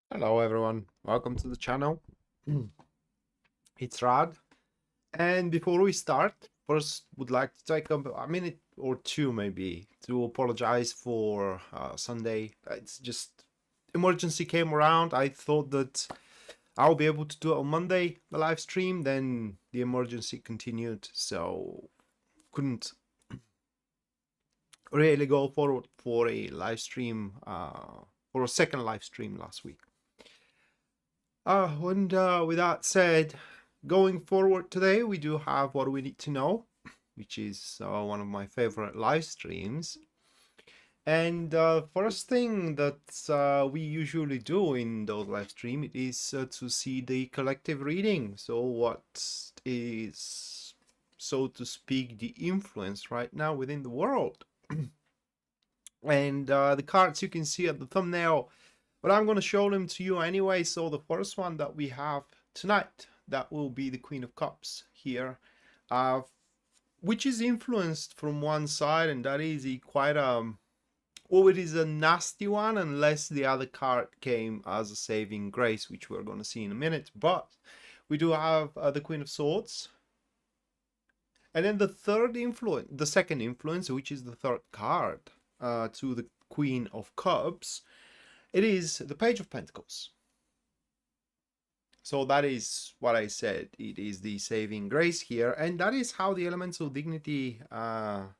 Hello everyone, welcome to the channel. It's Rad, and before we start, first would like to take a minute or two maybe to apologize for Sunday. It's just emergency came around. I thought that I'll be able to do it on Monday, the live stream, then the emergency continued, so couldn't really go forward for a live stream, for a second live stream last week. And with that said, going forward today, we do have what we need to know, which is one of my favorite live streams. And first thing that we usually do in those live streams is to see the collective reading. So what is, so to speak, the influence right now within the world. And the cards you can see at the thumbnail, but I'm going to show them to you anyway. So the first one that we have tonight, that will be the Queen of Cups here, which is influenced from one side, and that is quite it is a nasty one unless the other card came as a saving grace, which we're going to see in a minute. But we do have the Queen of Swords, and then the second influence, which is the third card to the Queen of Cups. It is the Page of Pentacles. So that is what I said. It is the saving grace here. And that is how the elemental dignity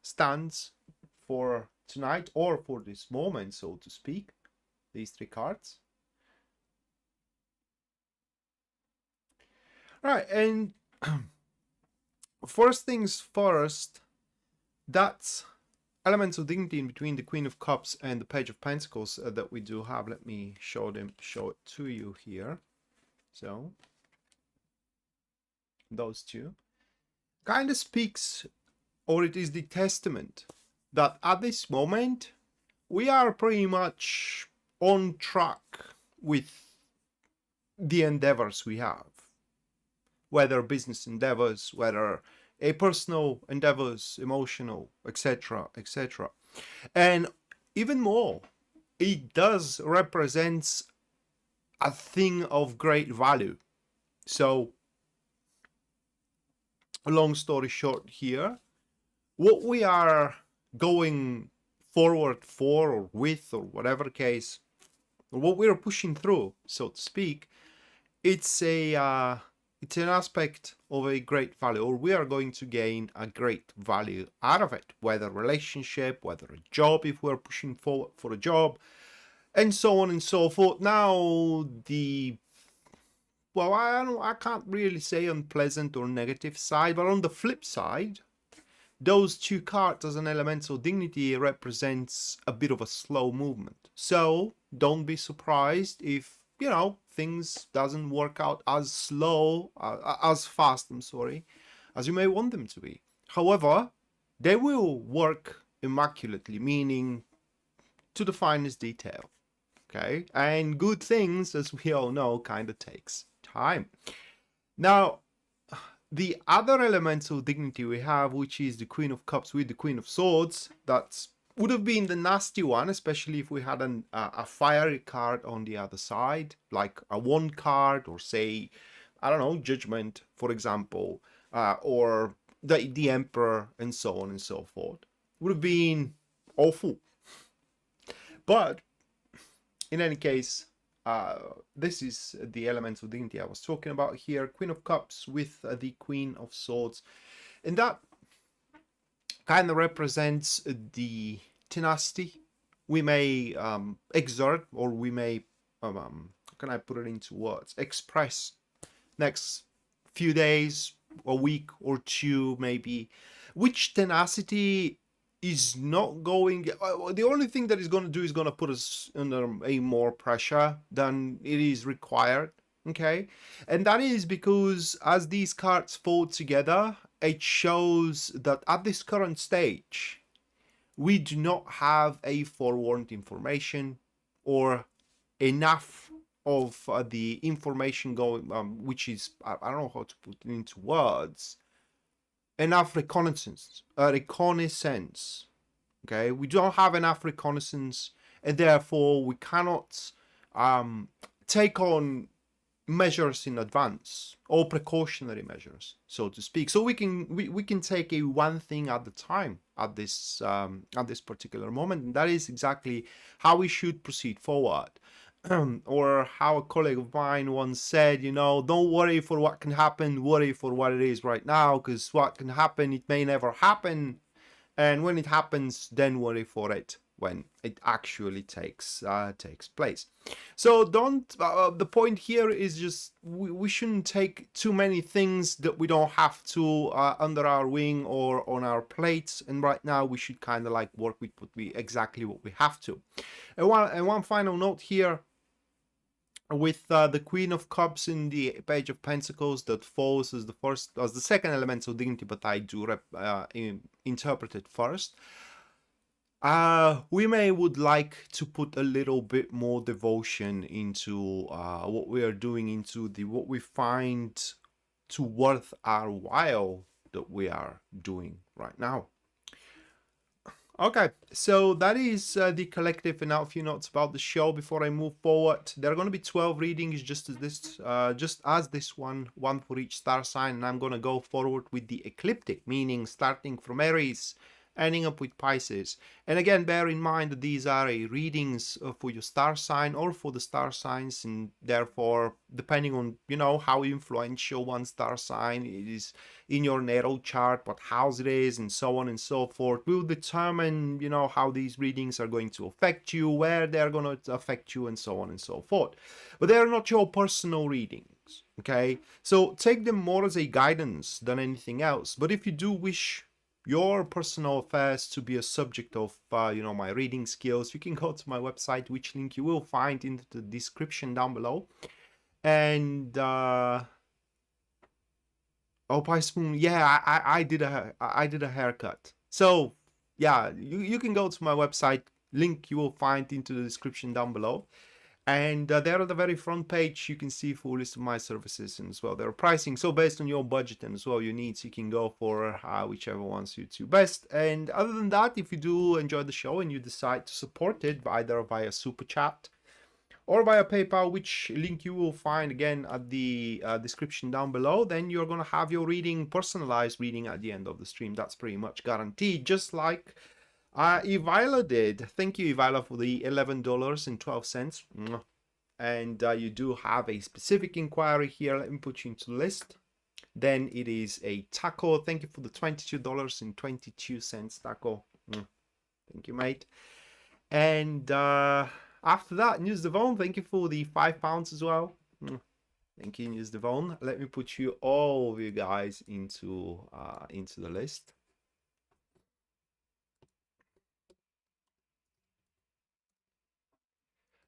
stands for tonight, or for this moment, so to speak. These three cards. All right. And first things first, that's elements of dignity in between the Queen of Cups and the Page of Pentacles that we do have. Let me show it to you here. So those two kind of speaks, or it is the testament that at this moment we are pretty much on track with the endeavors we have, whether business endeavors, whether a personal endeavors, emotional, etc., etc. And even more, it does represent a thing of great value. So, long story short here, what we are going forward for, or with, or whatever case, or what we are pushing through, so to speak, it's an aspect of a great value, or we are going to gain a great value out of it, whether relationship, whether a job, if we're pushing forward for a job, and so on and so forth. Now, I can't really say unpleasant or negative side, but on the flip side, those two cards as an elemental dignity represents a bit of a slow movement. So don't be surprised if, things doesn't work out as fast, as you may want them to be. However, they will work immaculately, meaning to the finest detail. Okay, and good things, as we all know, kind of takes time. Now, the other elemental dignity we have, which is the Queen of Cups with the Queen of Swords, that would have been the nasty one, especially if we had a fiery card on the other side, like a Wand card, or say, I don't know, Judgment, for example, or the Emperor, and so on and so forth. Would have been awful. But in any case, this is the elemental dignity I was talking about here. Queen of Cups with the Queen of Swords. And that kind of represents the tenacity we may exert, or we may, how can I put it into words, express next few days, a week or two maybe, which tenacity is not going, the only thing that is going to do is going to put us under a more pressure than it is required. Okay, and that is because as these cards fall together, it shows that at this current stage we do not have a forewarned information, or enough of the information going, which is, I don't know how to put it into words, enough reconnaissance. Okay, we don't have enough reconnaissance, and therefore we cannot take on measures in advance, or precautionary measures, so to speak, so we can take a one thing at a time at this particular moment. And that is exactly how we should proceed forward. Or how a colleague of mine once said, you know, don't worry for what can happen, worry for what it is right now, because what can happen, it may never happen, and when it happens, then worry for it when it actually takes place. So don't the point here is just we shouldn't take too many things that we don't have to under our wing or on our plates, and right now we should kind of like work with exactly what we have to. And one final note here, with the Queen of Cups in the Page of Pentacles, that falls as the second element of dignity, but I do interpret it first. We would like to put a little bit more devotion into what we are doing, into what we find to worth our while that we are doing right now. Okay, so that is the collective, and now a few notes about the show before I move forward. There are going to be 12 readings, just as this one for each star sign, and I'm going to go forward with the ecliptic, meaning starting from Aries, ending up with Pisces. And again, bear in mind that these are readings for your star sign or for the star signs, and therefore, depending on, you know, how influential one star sign is in your natal chart, what house it is, and so on and so forth, will determine, you know, how these readings are going to affect you, where they're going to affect you, and so on and so forth. But they are not your personal readings, okay? So take them more as a guidance than anything else. But if you do wish your personal affairs to be a subject of, you know, my reading skills, you can go to my website, which link you will find in the description down below. And oh, Pisces Moon, yeah, I did a haircut. So yeah, you can go to my website, link you will find into the description down below. And there at the very front page, you can see full list of my services, and as well their pricing. So based on your budget and as well your needs, you can go for whichever one suits you best. And other than that, if you do enjoy the show and you decide to support it either via Super Chat or via PayPal, which link you will find again at the description down below, then you're going to have your personalized reading at the end of the stream. That's pretty much guaranteed, just like Ivila did. Thank you, Ivila, for the $11.12. And you do have a specific inquiry here. Let me put you into the list. Then it is a taco. Thank you for the $22.22 taco. Thank you, mate. And after that, News Devon, thank you for the £5 as well. Thank you, News Devon. Let me put you, all of you guys, into the list.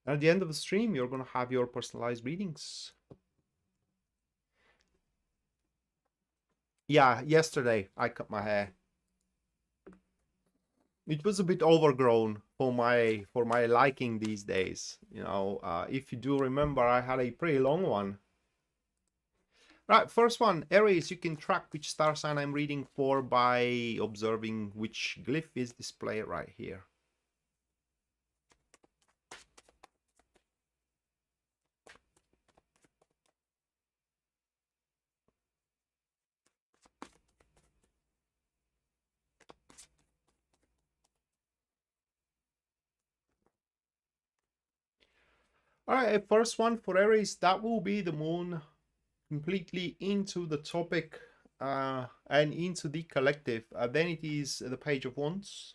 At the end of the stream, you're going to have your personalized readings. Yeah, yesterday I cut my hair. It was a bit overgrown for my liking these days. You know, if you do remember, I had a pretty long one. Right, first one, Aries. You can track which star sign I'm reading for by observing which glyph is displayed right here. All right, first one for Aries, that will be the moon, completely into the topic and into the collective. Then it is the Page of Wands.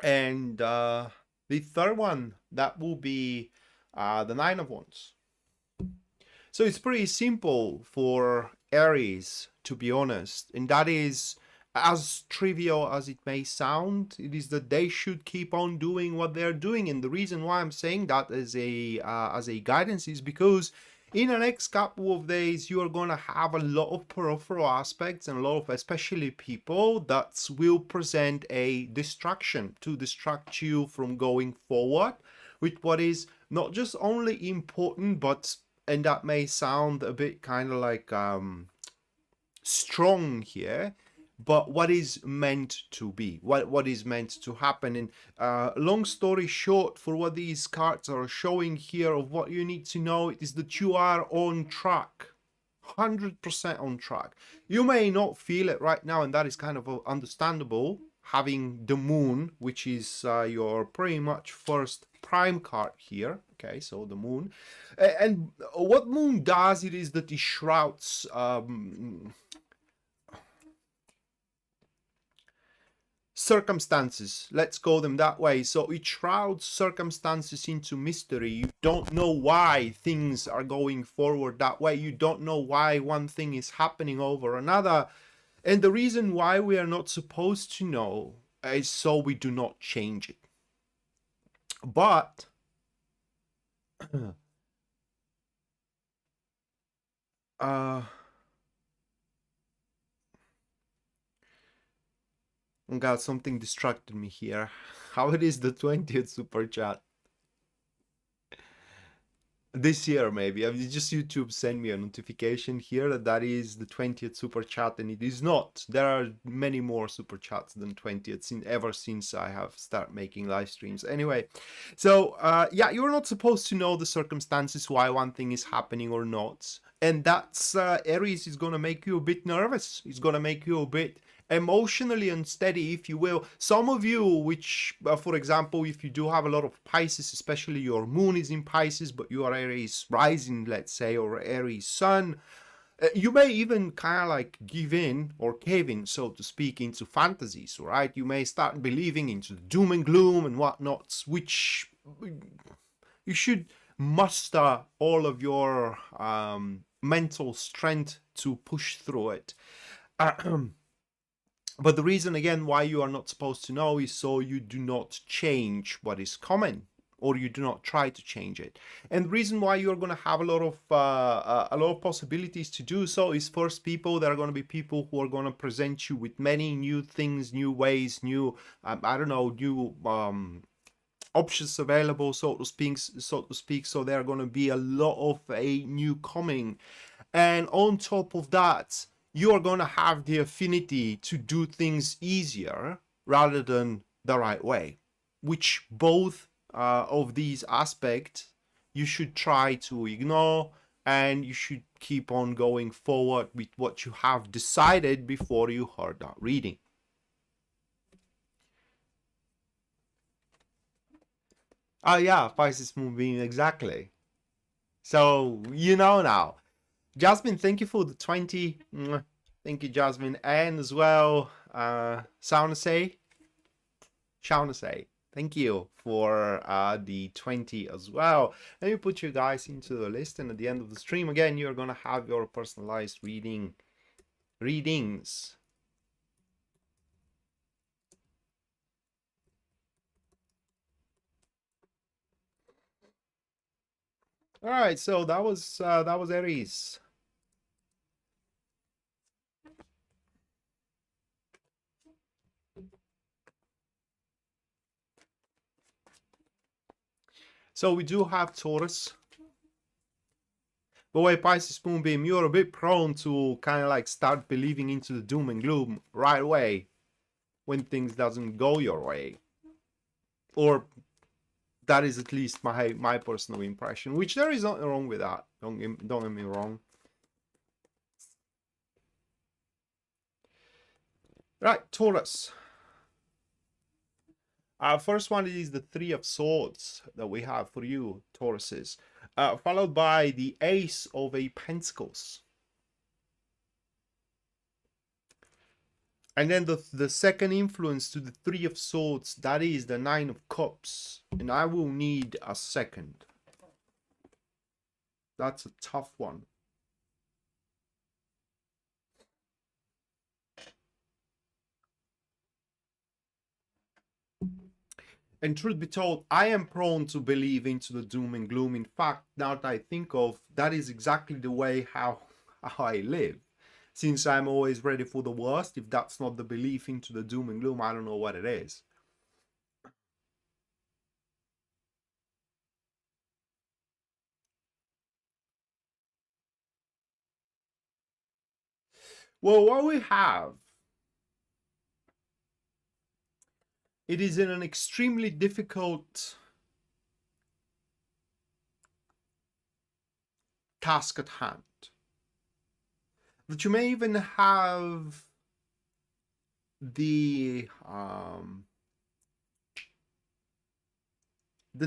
And the third one, that will be the Nine of Wands. So it's pretty simple for Aries, to be honest, and that is, as trivial as it may sound, it is that they should keep on doing what they're doing. And the reason why I'm saying that as a guidance is because in the next couple of days, you are going to have a lot of peripheral aspects and a lot of, especially people, that will present a distraction to distract you from going forward with what is not just only important, but, and that may sound a bit kind of like strong here, but what is meant to be, what is meant to happen. And long story short, for what these cards are showing here of what you need to know, it is that you are on track, 100% on track. You may not feel it right now, and that is kind of understandable, having the moon, which is your pretty much first prime card here. Okay, so the moon, and what moon does, it is that it shrouds circumstances, let's call them that way. So it shrouds circumstances into mystery. You don't know why things are going forward that way. You don't know why one thing is happening over another. And the reason why we are not supposed to know is so we do not change it. But oh God, something distracted me here. How it is the 20th super chat? This year, maybe. I mean, just YouTube sent me a notification here that that is the 20th super chat, and it is not. There are many more super chats than 20th ever since I have started making live streams. Anyway, so yeah, you're not supposed to know the circumstances why one thing is happening or not. And that's Aries is going to make you a bit nervous. It's going to make you a bit emotionally unsteady, if you will. Some of you, which for example, if you do have a lot of Pisces, especially your moon is in Pisces, but you are Aries rising, let's say, or Aries sun, you may even kind of like give in or cave in, so to speak, into fantasies, right? You may start believing into the doom and gloom and whatnot, which you should muster all of your mental strength to push through it. But the reason, again, why you are not supposed to know is so you do not change what is common, or you do not try to change it. And the reason why you're going to have a lot of possibilities to do so is, first, people, there are going to be people who are going to present you with many new things, new ways, new I don't know, new options available, so to speak. So there are going to be a lot of a new coming, and on top of that, you are going to have the affinity to do things easier rather than the right way, which both of these aspects you should try to ignore, and you should keep on going forward with what you have decided before you heard that reading. Oh yeah, Pisces moonbeam, exactly. So you know now. Jasmine, thank you for the 20. Thank you, Jasmine. And as well, Shaunasay, thank you for the 20 as well. Let me put you guys into the list, and at the end of the stream, again, you're going to have your personalized readings. All right, so that was Aries. So we do have Taurus. But wait, Pisces moonbeam, you're a bit prone to kind of like start believing into the doom and gloom right away when things doesn't go your way, or that is at least my personal impression, which there is nothing wrong with that. Don't get me wrong. Right, Taurus. First one is the Three of Swords that we have for you, Tauruses, followed by the Ace of Pentacles. And then the second influence to the Three of Swords, that is the Nine of Cups. And I will need a second. That's a tough one. And truth be told, I am prone to believe into the doom and gloom. In fact, now that I think of, that is exactly the way how I live. Since I'm always ready for the worst, if that's not the belief into the doom and gloom, I don't know what it is. Well, what we have it is in an extremely difficult task at hand. That you may even have the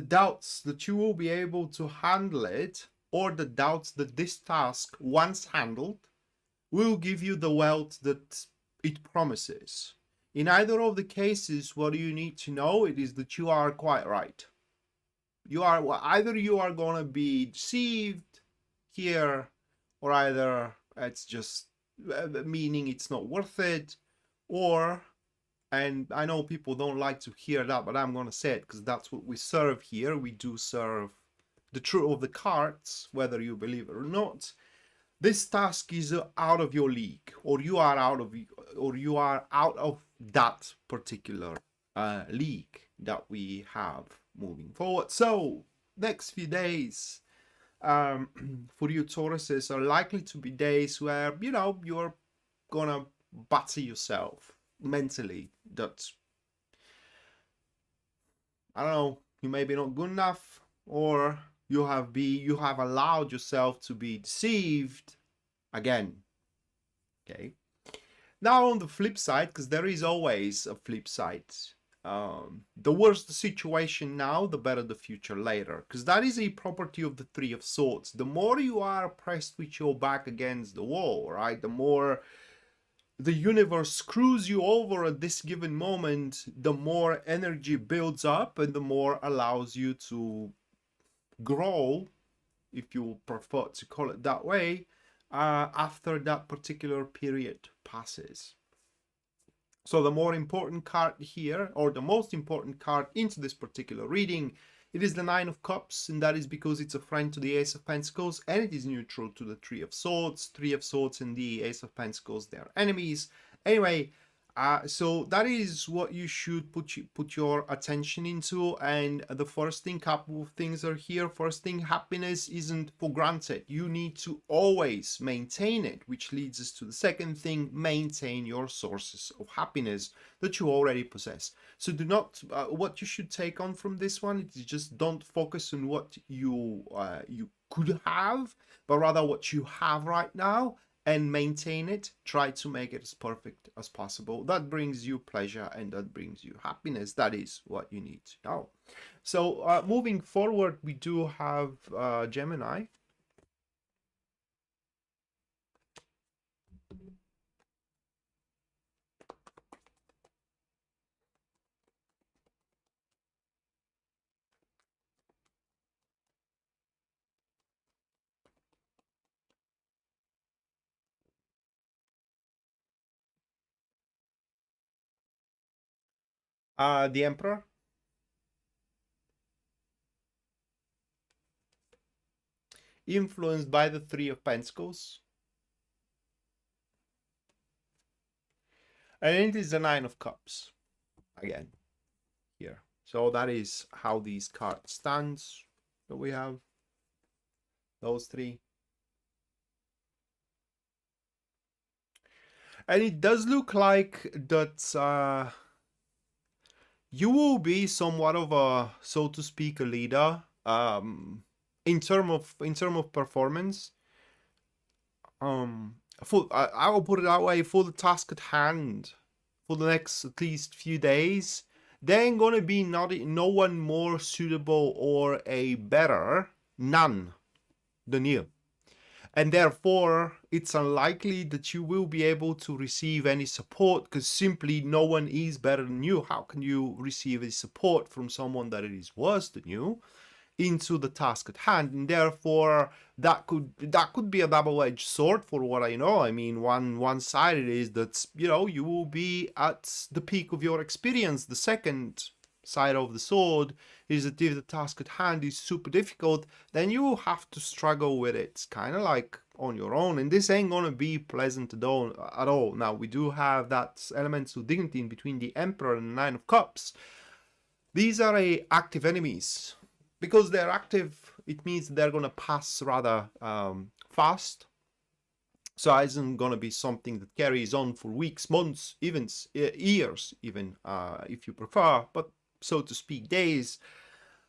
doubts that you will be able to handle it, or the doubts that this task, once handled, will give you the wealth that it promises. In either of the cases, what you need to know it is that you are quite right. You are either you are gonna be deceived here, or either it's just meaning it's not worth it, or, and I know people don't like to hear that, but I'm gonna say it because that's what we serve here. We do serve the truth of the cards, whether you believe it or not. This task is out of your league, or you are out of that particular league that we have moving forward. So next few days for you Tauruses are likely to be days where, you know, you're gonna batter yourself mentally. That, I don't know, you may be not good enough, or you have allowed yourself to be deceived again. Okay, now on the flip side, because there is always a flip side, the worse the situation now, the better the future later, because that is a property of the Three of Swords. The more you are pressed with your back against the wall, right, the more the universe screws you over at this given moment, the more energy builds up and the more allows you to grow, if you prefer to call it that way, after that particular period passes. So the more important card here, or the most important card into this particular reading, it is the Nine of Cups, and that is because it's a friend to the Ace of Pentacles, and it is neutral to the Three of Swords. Three of Swords and the Ace of Pentacles, they are enemies. Anyway, so that is what you should put your attention into. And the first thing, couple of things are here. First thing, happiness isn't for granted. You need to always maintain it, which leads us to the second thing: maintain your sources of happiness that you already possess. So do not, what you should take on from this one is just don't focus on what you could have, but rather what you have right now, and maintain it. Try to make it as perfect as possible. That brings you pleasure and that brings you happiness. That is what you need to know. So moving forward, we do have Gemini. The Emperor. Influenced by the Three of Pentacles. And it is the Nine of Cups. Again, here. So that is how these cards stand. So we have those three. And it does look like that you will be somewhat of a, so to speak, a leader in term of performance. I will put it that way, for the task at hand, for the next at least few days, there ain't gonna be no one more suitable or a better, none, than you. And therefore, it's unlikely that you will be able to receive any support, because simply no one is better than you. How can you receive a support from someone that is worse than you into the task at hand? And therefore, that could be a double-edged sword for what I know. I mean, one side it is that, you know, you will be at the peak of your experience. The second side of the sword is that if the task at hand is super difficult, then you will have to struggle with it, kind of like on your own, and this ain't gonna be pleasant at all. Now, we do have that element of dignity in between the Emperor and the Nine of Cups. These are active enemies. Because they're active, it means they're gonna pass rather fast. So it isn't going to be something that carries on for weeks, months, even years, even if you prefer, but so to speak, days.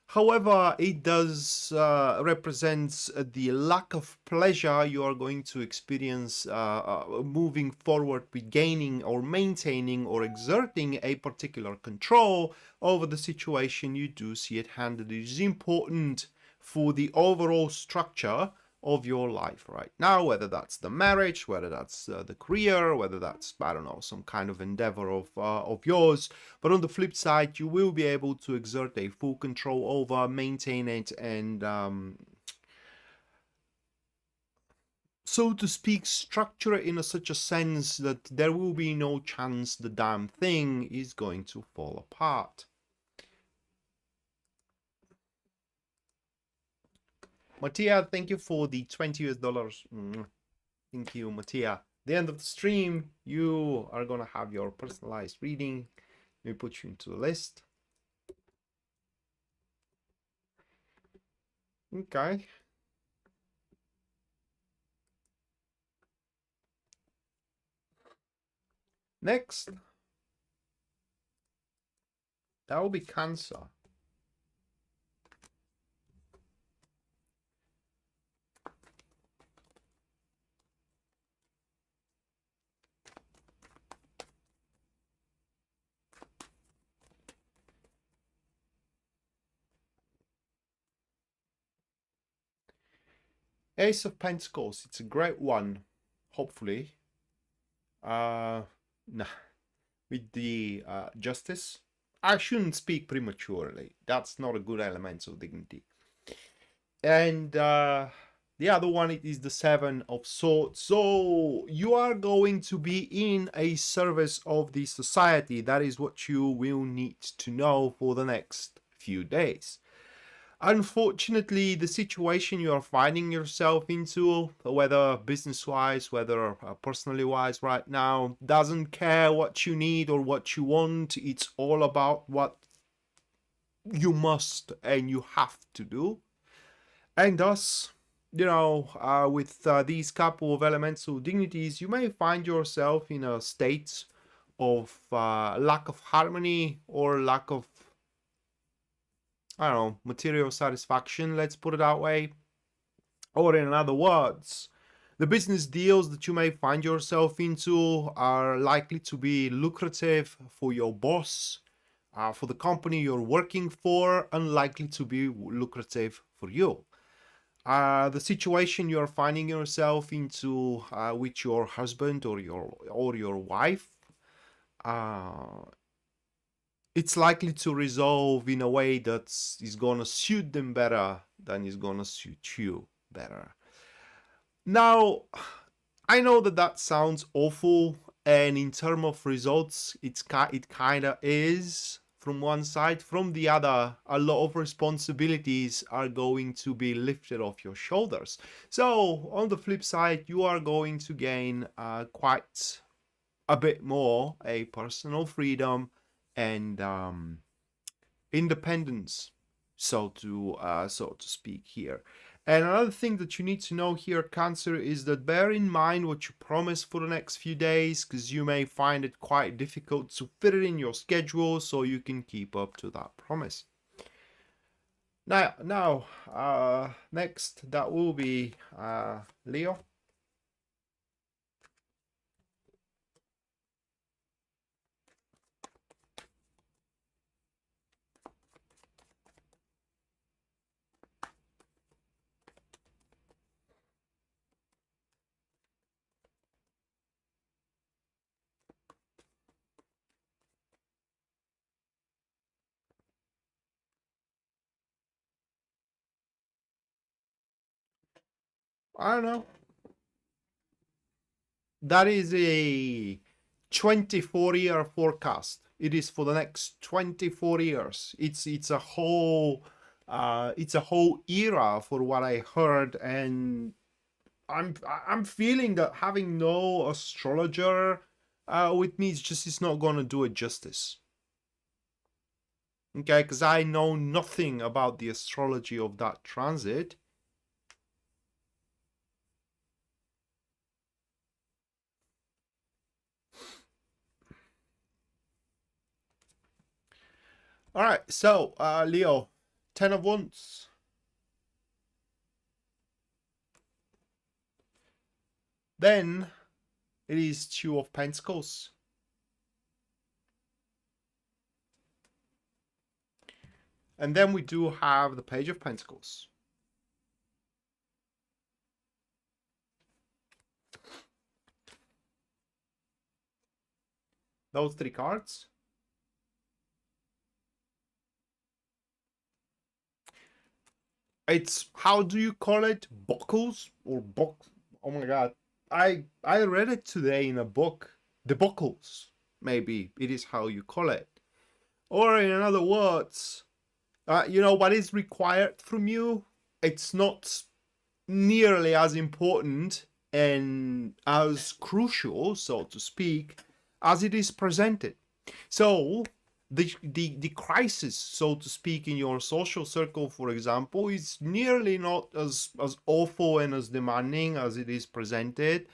However, it does represents the lack of pleasure you are going to experience moving forward with gaining or maintaining or exerting a particular control over the situation you do see at hand. It is important for the overall structure of your life right now, whether that's the marriage, whether that's the career, whether that's, I don't know, some kind of endeavor of yours. But on the flip side, you will be able to exert a full control over, maintain it, and so to speak, structure it in such a sense that there will be no chance the damn thing is going to fall apart. Mattia, thank you for the $20 US. Thank you, Mattia. At the end of the stream, you are going to have your personalized reading. Let me put you into the list. Okay. Next, that will be Cancer. Ace of Pentacles, it's a great one, hopefully. Nah, with the Justice. I shouldn't speak prematurely. That's not a good element of dignity. And the other one is the Seven of Swords. So you are going to be in a service of the society. That is what you will need to know for the next few days. Unfortunately, the situation you are finding yourself into, whether business-wise, whether personally-wise right now, doesn't care what you need or what you want. It's all about what you must and you have to do. And thus, you know, with these couple of elemental dignities, you may find yourself in a state of lack of harmony or lack of, I don't know, material satisfaction, let's put it that way. Or in other words, the business deals that you may find yourself into are likely to be lucrative for your boss, for the company you're working for, unlikely to be lucrative for you. The situation you're finding yourself into with your husband or your wife, it's likely to resolve in a way that is gonna suit them better than is gonna suit you better. Now, I know that sounds awful, and in terms of results, it kind of is from one side. From the other, a lot of responsibilities are going to be lifted off your shoulders. So on the flip side, you are going to gain quite a bit more a personal freedom and independence, so to speak here. And another thing that you need to know here, Cancer, is that bear in mind what you promise for the next few days, because you may find it quite difficult to fit it in your schedule so you can keep up to that promise. Now, next, that will be Leo. I don't know. That is a 24-year forecast. It is for the next 24 years. It's a whole era for what I heard, and I'm feeling that having no astrologer with me is not gonna do it justice. Okay, because I know nothing about the astrology of that transit. All right, so Leo, 10 of Wands. Then it is 2 of Pentacles. And then we do have the Page of Pentacles. Those 3 cards. It's, how do you call it? Buckles or box? Oh my god. I read it today in a book. The buckles, maybe it is how you call it. Or in other words, you know what is required from you? It's not nearly as important and as crucial, so to speak, as it is presented. So the crisis, so to speak, in your social circle, for example, is nearly not as awful and as demanding as it is presented.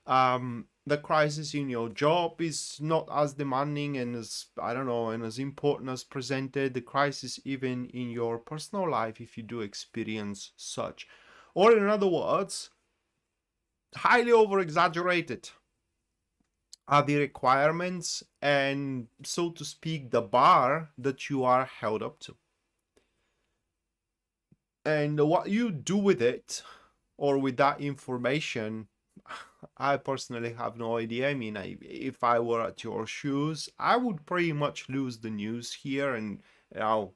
The crisis in your job is not as demanding and as, I don't know, and as important as presented. The crisis even in your personal life, if you do experience such. Or in other words, highly over-exaggerated are the requirements and, so to speak, the bar that you are held up to. And what you do with it, or with that information, I personally have no idea. I mean, if I were at your shoes, I would pretty much lose the news here and, you know,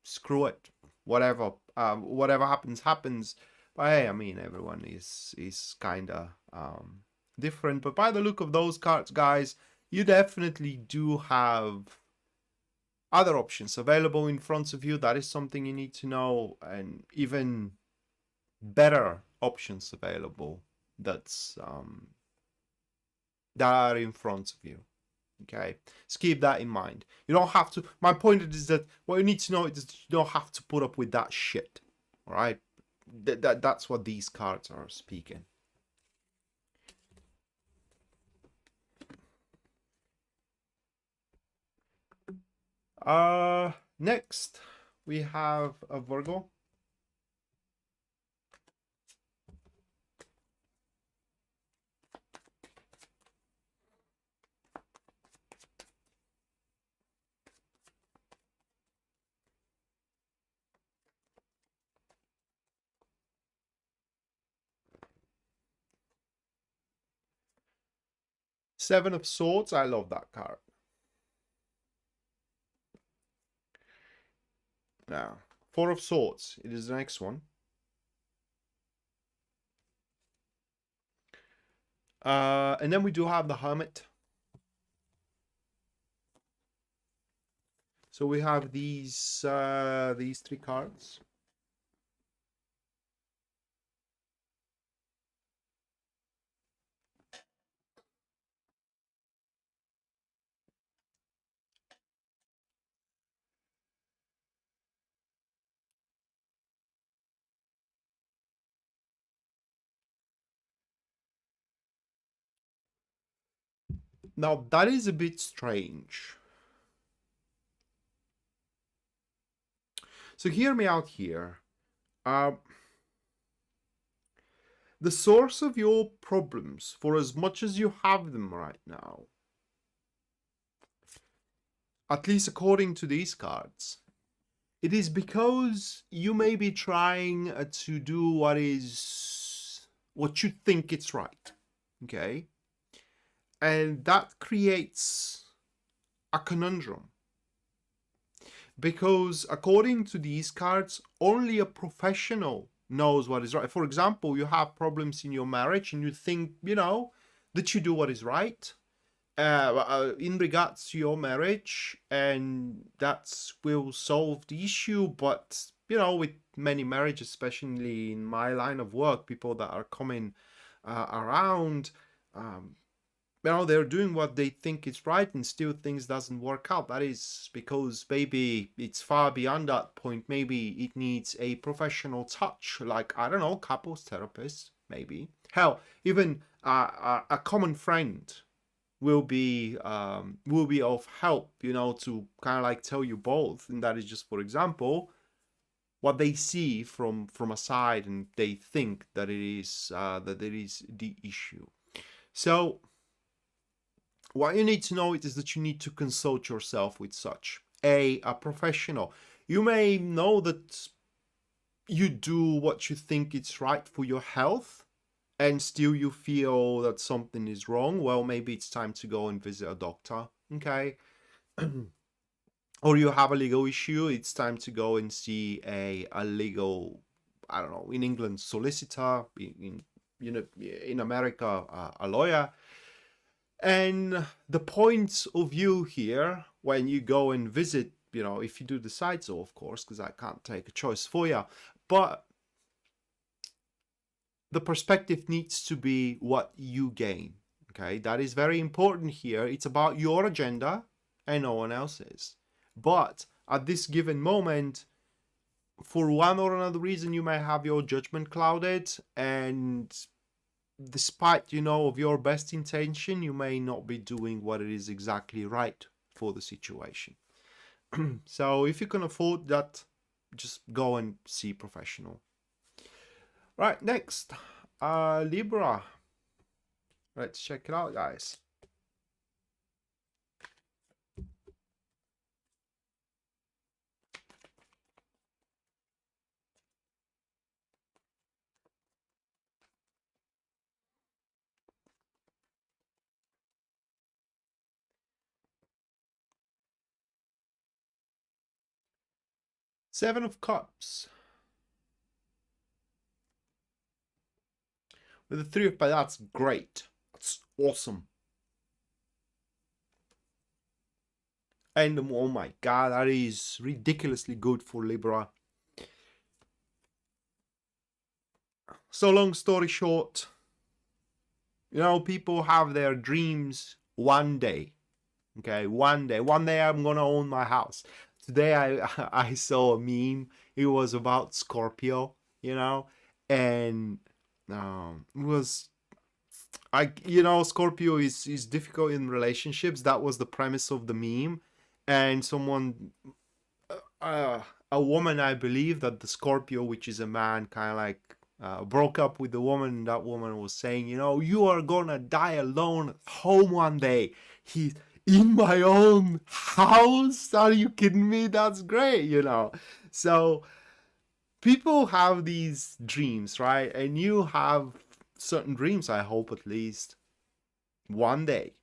screw it. Whatever happens, happens. But hey, I mean, everyone is kind of different. But by the look of those cards, guys, you definitely do have other options available in front of you. That is something you need to know, and even better options available that are in front of you. Okay, just keep that in mind. You don't have to. My point is that what you need to know is that you don't have to put up with that shit. All right, that's what these cards are speaking. Next we have a Virgo. Seven of Swords. I love that card. Now, Four of Swords. It is the next one. And then we do have the Hermit. So we have these 3 cards. Now that is a bit strange. So hear me out here. The source of your problems, for as much as you have them right now, at least according to these cards, it is because you may be trying to do what you think it's right. Okay? And that creates a conundrum. Because according to these cards, only a professional knows what is right. For example, you have problems in your marriage and you think, you know, that you do what is right in regards to your marriage, and that will solve the issue. But, you know, with many marriages, especially in my line of work, people that are coming around, you know, they're doing what they think is right and still things doesn't work out. That is because maybe it's far beyond that point. Maybe it needs a professional touch, like, I don't know, couples therapist, maybe. Hell, even a common friend will be of help, you know, to kind of like tell you both. And that is just, for example, what they see from a side, and they think that it is the issue. So what you need to know is that you need to consult yourself with such a professional. You may know that you do what you think is right for your health, and still you feel that something is wrong. Well, maybe it's time to go and visit a doctor, okay? Or you have a legal issue, it's time to go and see a legal, I don't know, in England, solicitor, in you know, in America, a lawyer. And the point of view here, when you go and visit, you know, if you do decide so, of course, because I can't take a choice for you, but the perspective needs to be what you gain, okay? That is very important here. It's about your agenda and no one else's. But at this given moment, for one or another reason, you may have your judgment clouded, and despite, you know, of your best intention, you may not be doing what it is exactly right for the situation. So if you can afford that, just go and see professional. Right, next, Libra. Let's check it out, guys. Seven of Cups. With the Three of Pentacles, that's great. That's awesome. And oh my god, that is ridiculously good for Libra. So long story short, you know, people have their dreams one day. Okay, one day I'm gonna own my house. Today I saw a meme. It was about Scorpio, you know, and it was, you know, Scorpio is difficult in relationships. That was the premise of the meme. And someone, a woman, I believe, that the Scorpio, which is a man, kind of like broke up with the woman, and that woman was saying, you know, you are gonna die alone at home one day. He's in my own house? Are you kidding me? That's great, you know. So people have these dreams, right? And you have certain dreams, I hope, at least one day.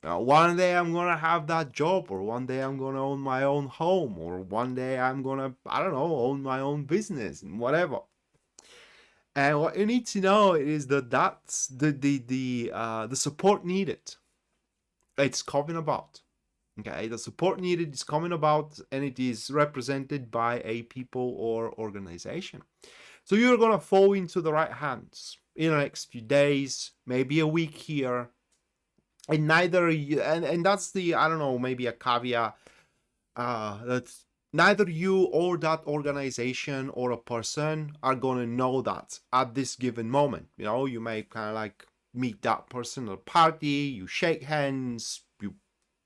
One day I'm gonna have that job, or one day I'm gonna own my own home, or one day I'm gonna, I don't know, own my own business and whatever. And what you need to know is that that's the support needed. It's coming about. Okay, the support needed is coming about, and it is represented by a people or organization. So you're gonna fall into the right hands in the next few days, maybe a week here, and neither and that's the, I don't know, maybe a caveat, that's neither you or that organization or a person are gonna know that at this given moment. You know, you may kind of like meet that person at a party, you shake hands, you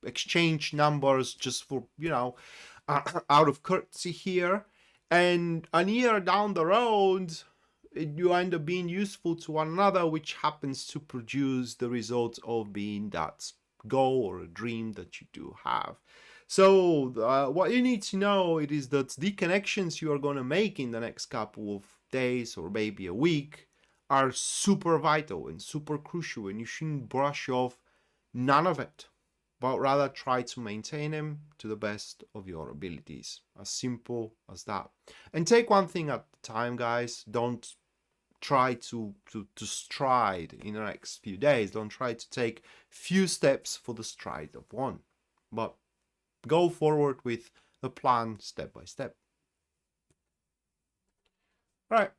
exchange numbers just for, you know, out of courtesy here, and a year down the road you end up being useful to one another, which happens to produce the result of being that goal or a dream that you do have. So what you need to know it is that the connections you are going to make in the next couple of days or maybe a week are super vital and super crucial, and you shouldn't brush off none of it, but rather try to maintain them to the best of your abilities. As simple as that. And take one thing at a time, guys. Don't try to stride in the next few days. Don't try to take few steps for the stride of one, but go forward with the plan step by step. All right,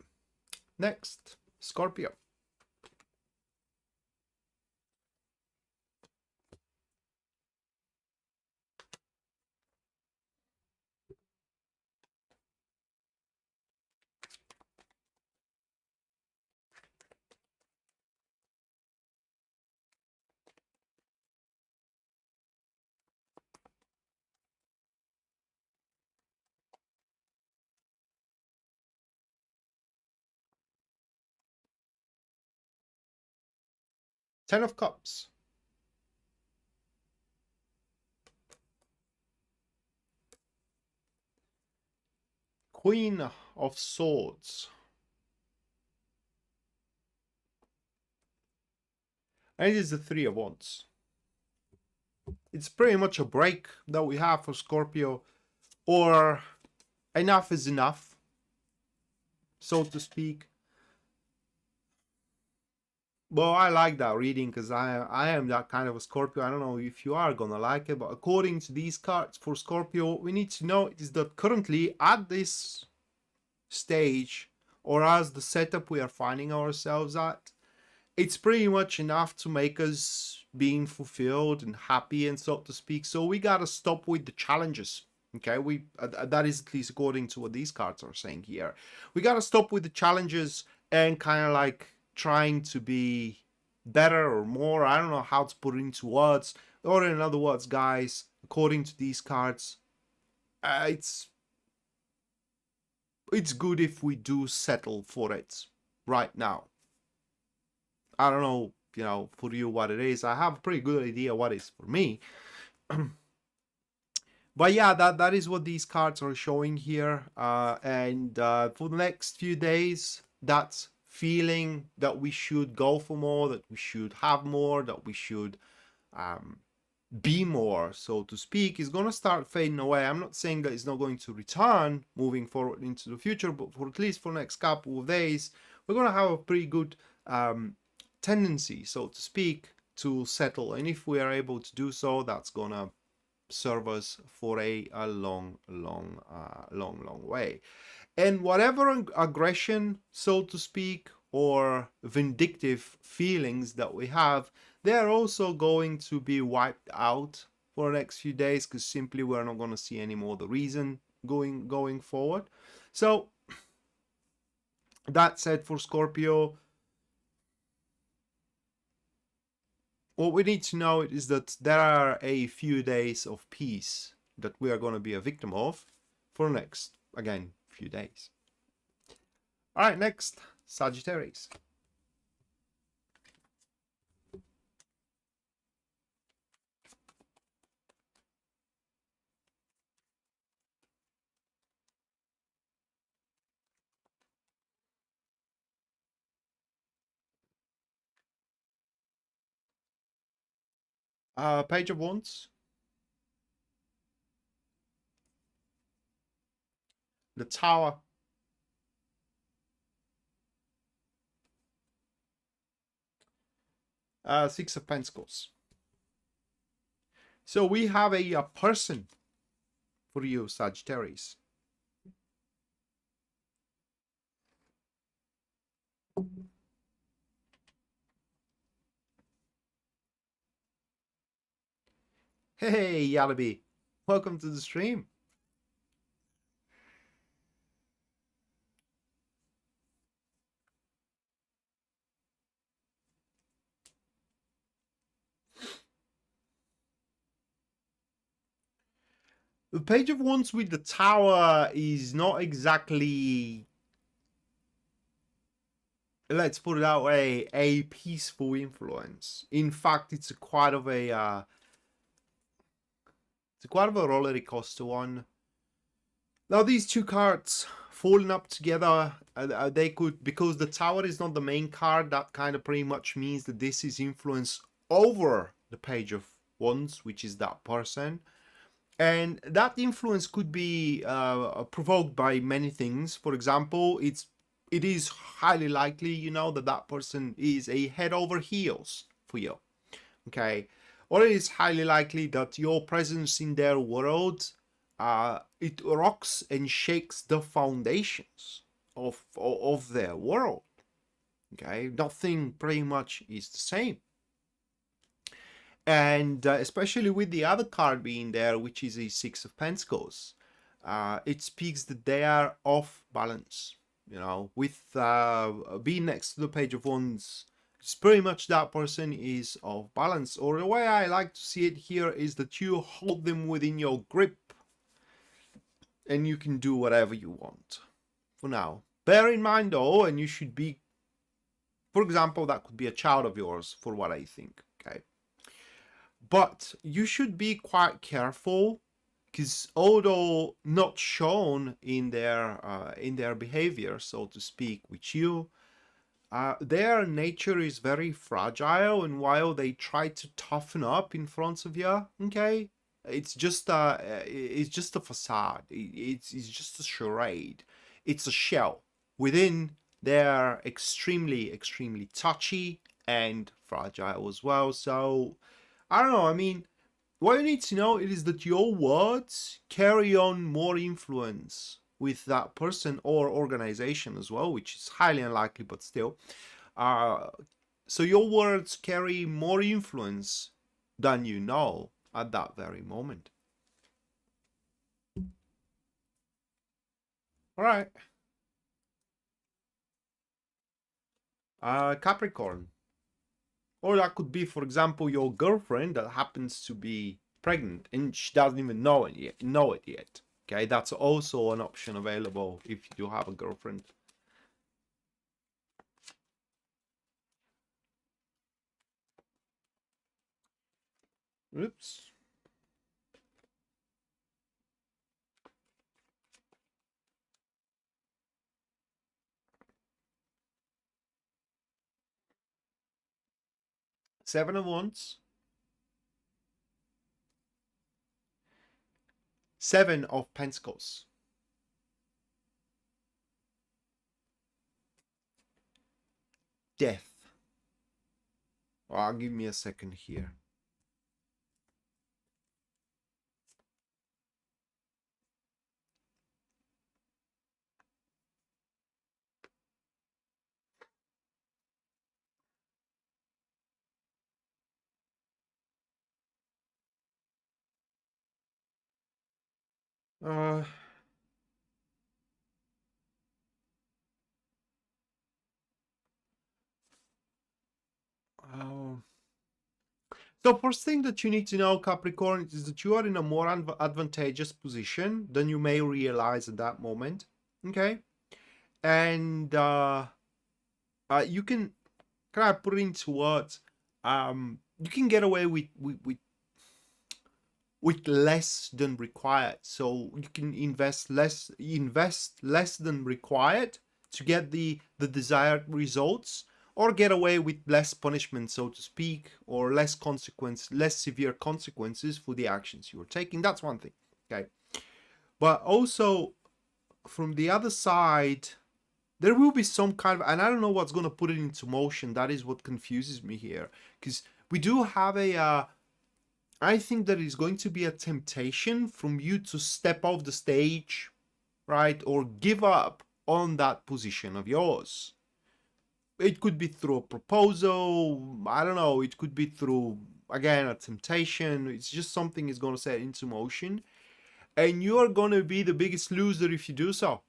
next, Scorpio. Ten of Cups. Queen of Swords. And it is the Three of Wands. It's pretty much a break that we have for Scorpio, or enough is enough, so to speak. Well, I like that reading because I am that kind of a Scorpio. I don't know if you are gonna like it, but according to these cards for Scorpio, what we need to know is that currently at this stage, or as the setup we are finding ourselves at, it's pretty much enough to make us being fulfilled and happy, and so to speak. So we gotta stop with the challenges. Okay, that is at least according to what these cards are saying here. We gotta stop with the challenges and kind of like trying to be better or more. I don't know how to put it into words. Or in other words, guys, according to these cards, it's good if we do settle for it right now. I don't know, you know, for you what it is. I have a pretty good idea what is for me. But yeah, that is what these cards are showing here. And for the next few days, that feeling that we should go for more, that we should have more, that we should be more, so to speak, is going to start fading away. I'm not saying that it's not going to return moving forward into the future, but for at least for the next couple of days, we're going to have a pretty good tendency, so to speak, to settle. And if we are able to do so, that's going to serve us for a long way. And whatever aggression, so to speak, or vindictive feelings that we have, they're also going to be wiped out for the next few days, because simply we're not going to see any more the reason going forward. So that said, for Scorpio, what we need to know is that there are a few days of peace that we are going to be a victim of for the next, again, few days. All right, next, Sagittarius. Page of Wands. The Tower. Six of Pentacles. So we have a person for you, Sagittarius. Hey, Yalabi. Welcome to the stream. The Page of Wands with the Tower is not exactly, let's put it that way, a peaceful influence. In fact, it's quite of a roller coaster one. Now, these two cards falling up together, they could, because the Tower is not the main card, that kind of pretty much means that this is influence over the Page of Wands, which is that person. And that influence could be provoked by many things. For example, it is highly likely, you know, that person is a head over heels for you. Okay. Or it is highly likely that your presence in their world, it rocks and shakes the foundations of their world. Okay. Nothing pretty much is the same. And especially with the other card being there, which is a Six of Pentacles, it speaks that they are off balance. You know, with being next to the Page of Wands, it's pretty much that person is off balance. Or the way I like to see it here is that you hold them within your grip and you can do whatever you want for now. Bear in mind though, and you should be For example, that could be a child of yours, for what I think. Okay, but you should be quite careful, because although not shown in their behavior, so to speak, with you, their nature is very fragile, and while they try to toughen up in front of you, okay, it's just a facade. It's just a charade. It's a shell. Within, they're extremely touchy and fragile as well. So I don't know. I mean, what you need to know is that your words carry on more influence with that person or organization as well, which is highly unlikely, but still. So your words carry more influence than you know at that very moment. All right. Capricorn. Or that could be, for example, your girlfriend that happens to be pregnant and she doesn't even know it yet. Okay, that's also an option available if you have a girlfriend. Oops. Seven of Wands. Seven of Pentacles. Death. Give me a second here. So first thing that you need to know, Capricorn, is that you are in a more advantageous position than you may realize at that moment. Okay, and you can kind of put it into words. You can get away with less than required. So you can invest less than required to get the desired results, or get away with less punishment, so to speak, or less severe consequences for the actions you're taking. That's one thing. Okay, but also from the other side, there will be some kind of, and I don't know what's going to put it into motion. That is what confuses me here, because we do have I think there is going to be a temptation from you to step off the stage, right? Or give up on that position of yours. It could be through a proposal. I don't know. It could be through, again, a temptation. It's just something is going to set into motion. And you're going to be the biggest loser if you do so,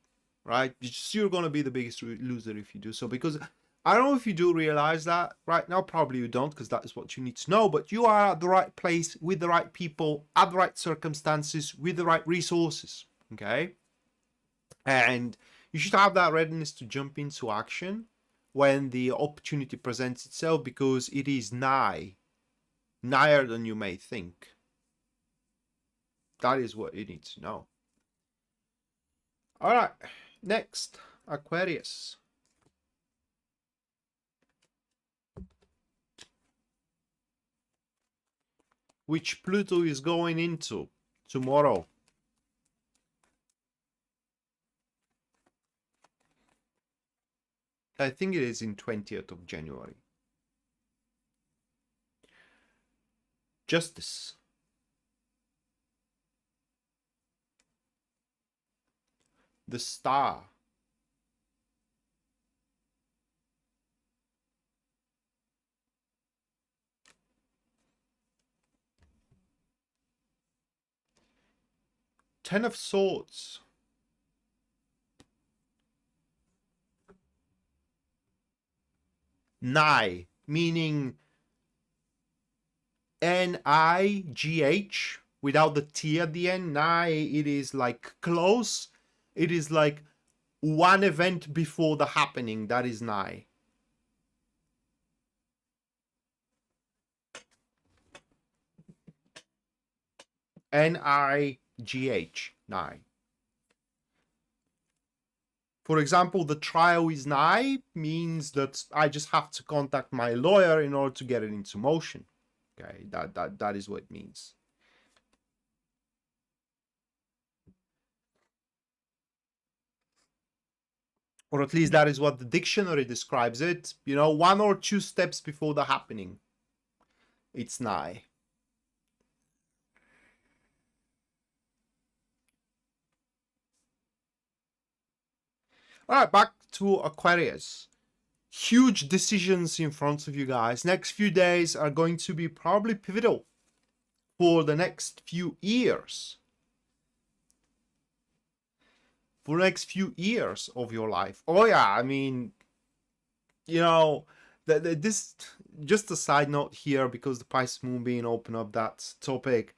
right? You're going to be the biggest loser if you do so, because I don't know if you do realize that right now. Probably you don't, because that is what you need to know. But you are at the right place with the right people, at the right circumstances, with the right resources. Okay, and you should have that readiness to jump into action when the opportunity presents itself, because it is nigher than you may think. That is what you need to know. All right, next, Aquarius. Which Pluto is going into tomorrow. I think it is in 20th of January. Justice. The Star. Ten of Swords. Nigh, meaning N-I-G-H without the T at the end. Nigh, it is like close. It is like one event before the happening. That is nigh. N-I-G-H, nigh. For example, the trial is nigh means that I just have to contact my lawyer in order to get it into motion. Okay, that is what it means. Or at least that is what the dictionary describes it. You know, 1 or 2 steps before the happening. It's nigh. All right, back to Aquarius. Huge decisions in front of you guys. Next few days are going to be probably pivotal for the next few years. For the next few years of your life. Oh yeah, I mean, you know, this, just a side note here, because the Pisces moon being open up that topic.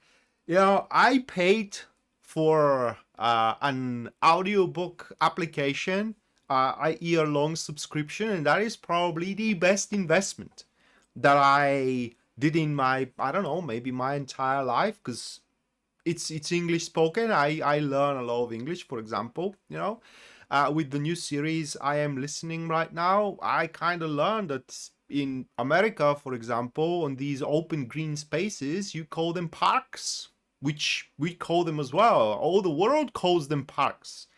You know, I paid for an audiobook application, a year-long subscription, and that is probably the best investment that I did in my, I don't know, maybe my entire life, because it's English spoken. I learn a lot of English, for example, you know. With the new series I am listening right now, I kind of learned that in America, for example, on these open green spaces, you call them parks, which we call them as well. All the world calls them parks.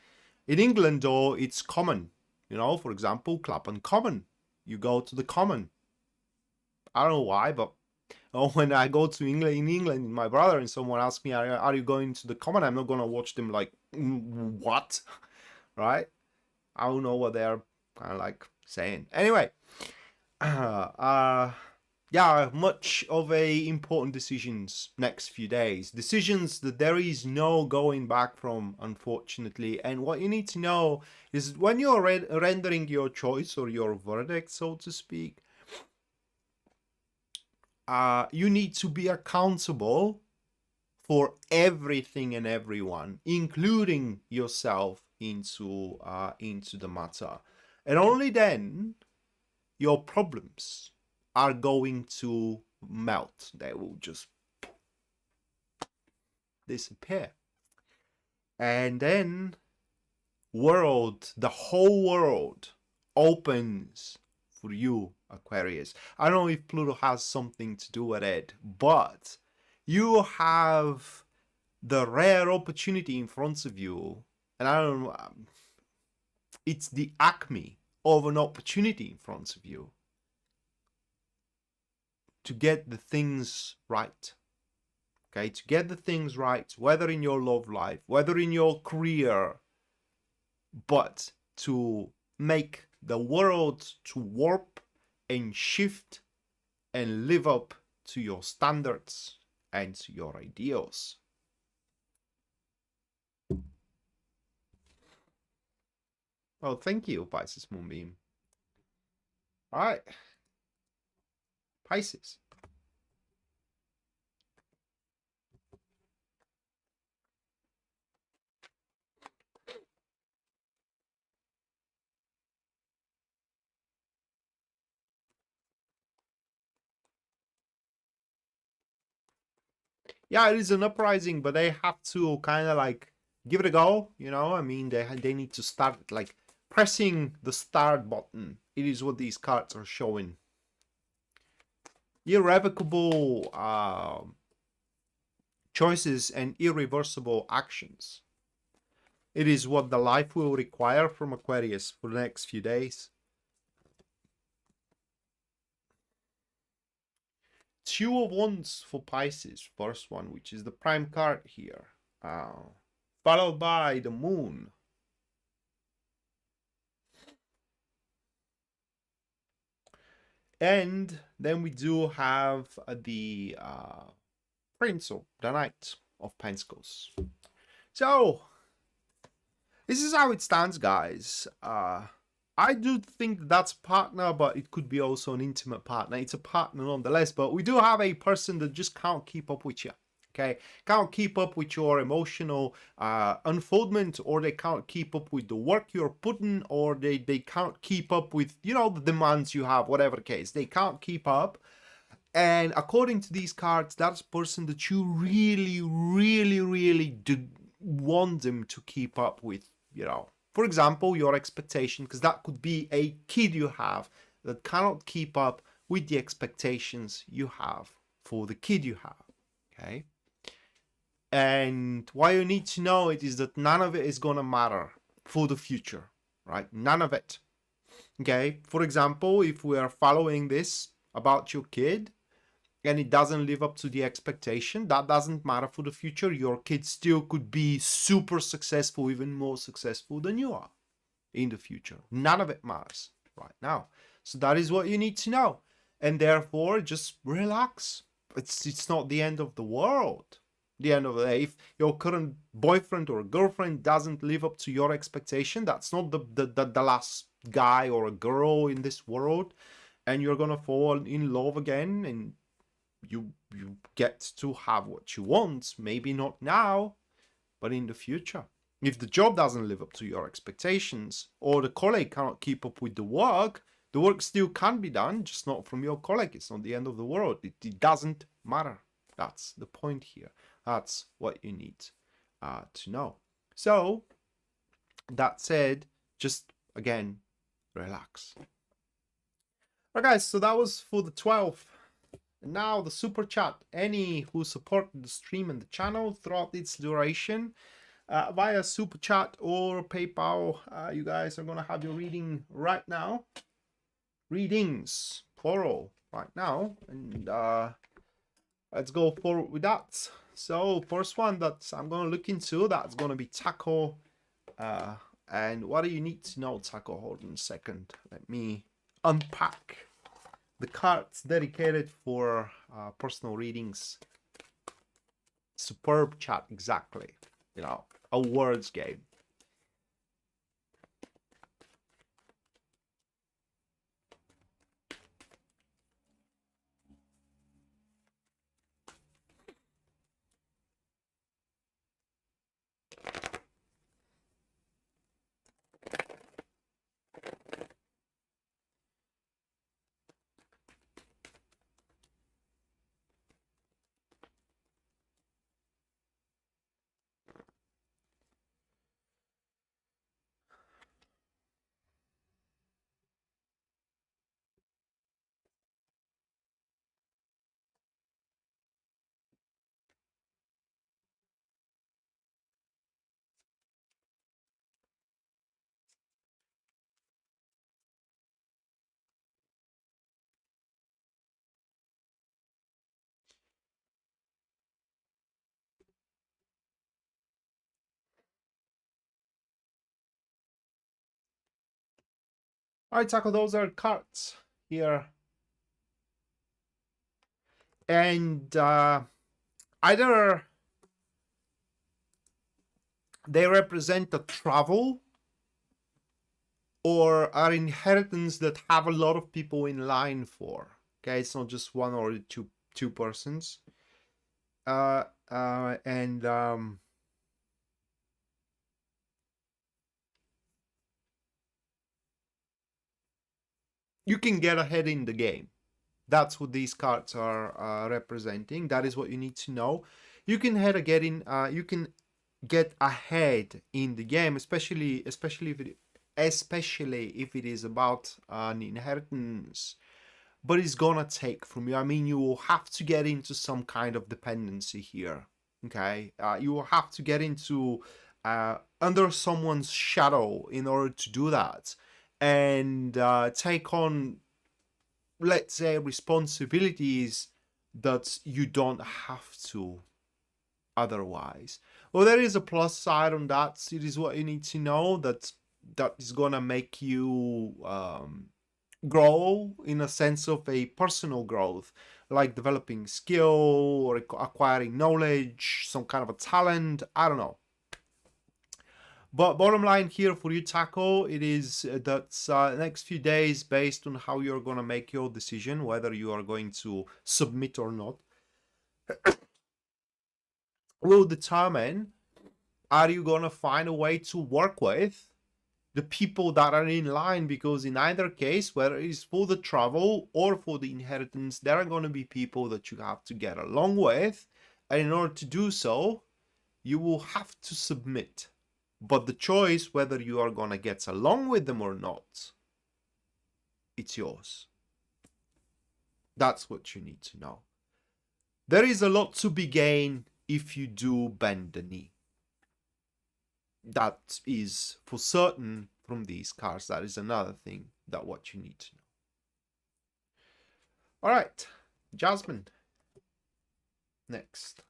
In England, though, it's common. You know, for example, Clapham Common. You go to the common. I don't know why, but when I go to England, my brother and someone asks me, are you going to the common? I'm not going to watch them like, what? Right? I don't know what they're kind of like saying. Anyway, yeah, much of a important decisions next few days. Decisions that there is no going back from, unfortunately. And what you need to know is when you're rendering your choice or your verdict, so to speak, you need to be accountable for everything and everyone, including yourself, into the matter. And only then your problems are going to melt. They will just disappear. And then the whole world opens for you, Aquarius. I don't know if Pluto has something to do with it, but you have the rare opportunity in front of you, and I don't know, it's the acme of an opportunity in front of you to get the things right. Okay, to get the things right, whether in your love life, whether in your career, but to make the world to warp and shift and live up to your standards and to your ideals. Oh, thank you, Pisces Moonbeam. All right, Pisces. Yeah, it is an uprising, but they have to kind of like give it a go, you know. I mean, they need to start like pressing the start button. It is what these cards are showing. Irrevocable choices and irreversible actions. It is what the life will require from Aquarius for the next few days. Two of Wands for Pisces, first one, which is the prime card here, followed by the Moon. And then we do have the Prince, or the Knight of Pentacles. So this is how it stands, guys. I do think that's partner, but it could be also an intimate partner. It's a partner nonetheless, but we do have a person that just can't keep up with you. Okay, can't keep up with your emotional unfoldment, or they can't keep up with the work you're putting, or they can't keep up with, you know, the demands you have, whatever the case. They can't keep up, And according to these cards, that's a person that you really, really, really do want them to keep up with, you know. For example, your expectation, because that could be a kid you have that cannot keep up with the expectations you have for the kid you have, okay? And why you need to know it is that none of it is going to matter for the future, right? None of it, okay? For example, if we are following this about your kid, and it doesn't live up to the expectation, that doesn't matter for the future. Your kid still could be super successful, even more successful than you are in the future. None of it matters right now. So that is what you need to know. And therefore, just relax. It's not the end of the world. The end of the day, if your current boyfriend or girlfriend doesn't live up to your expectation, that's not the last guy or a girl in this world, and you're gonna fall in love again, and you get to have what you want, maybe not now, but in the future. If the job doesn't live up to your expectations, or the colleague cannot keep up with the work still can be done, just not from your colleague. It's not the end of the world. It doesn't matter. That's the point here. That's what you need to know. So that said, just again, relax. All right, guys, so that was for the 12th. And now the super chat. Any who supported the stream and the channel throughout its duration via super chat or PayPal, you guys are gonna have your reading right now. Readings, plural, right now, and let's go forward with that. So first one that I'm gonna look into, that's gonna be Taco. And what do you need to know, Taco? Hold on a second. Let me unpack the cards dedicated for personal readings. Superb chat, exactly. You know, a words game. All right, Taco, those are cards here. And either they represent a travel or are inheritance that have a lot of people in line for. Okay, it's not just one or two persons. You can get ahead in the game. That's what these cards are representing. That is what you need to know. You can you can get ahead in the game, especially if it is about an inheritance. But it's gonna take from you. I mean, you will have to get into some kind of dependency here. Okay, you will have to get into under someone's shadow in order to do that, and take on, let's say, responsibilities that you don't have to otherwise. Well, there is a plus side on that. It is what you need to know, that is gonna make you grow in a sense of a personal growth, like developing skill or acquiring knowledge, some kind of a talent, I don't know. But bottom line here for you, Taco, it is that next few days, based on how you're going to make your decision, whether you are going to submit or not, will determine, are you going to find a way to work with the people that are in line, because in either case, whether it's for the travel or for the inheritance, there are going to be people that you have to get along with, and in order to do so, you will have to submit. But the choice whether you are going to get along with them or not, it's yours. That's what you need to know. There is a lot to be gained if you do bend the knee. That is for certain from these cards. That is another thing that what you need to know. All right, Jasmine. Next.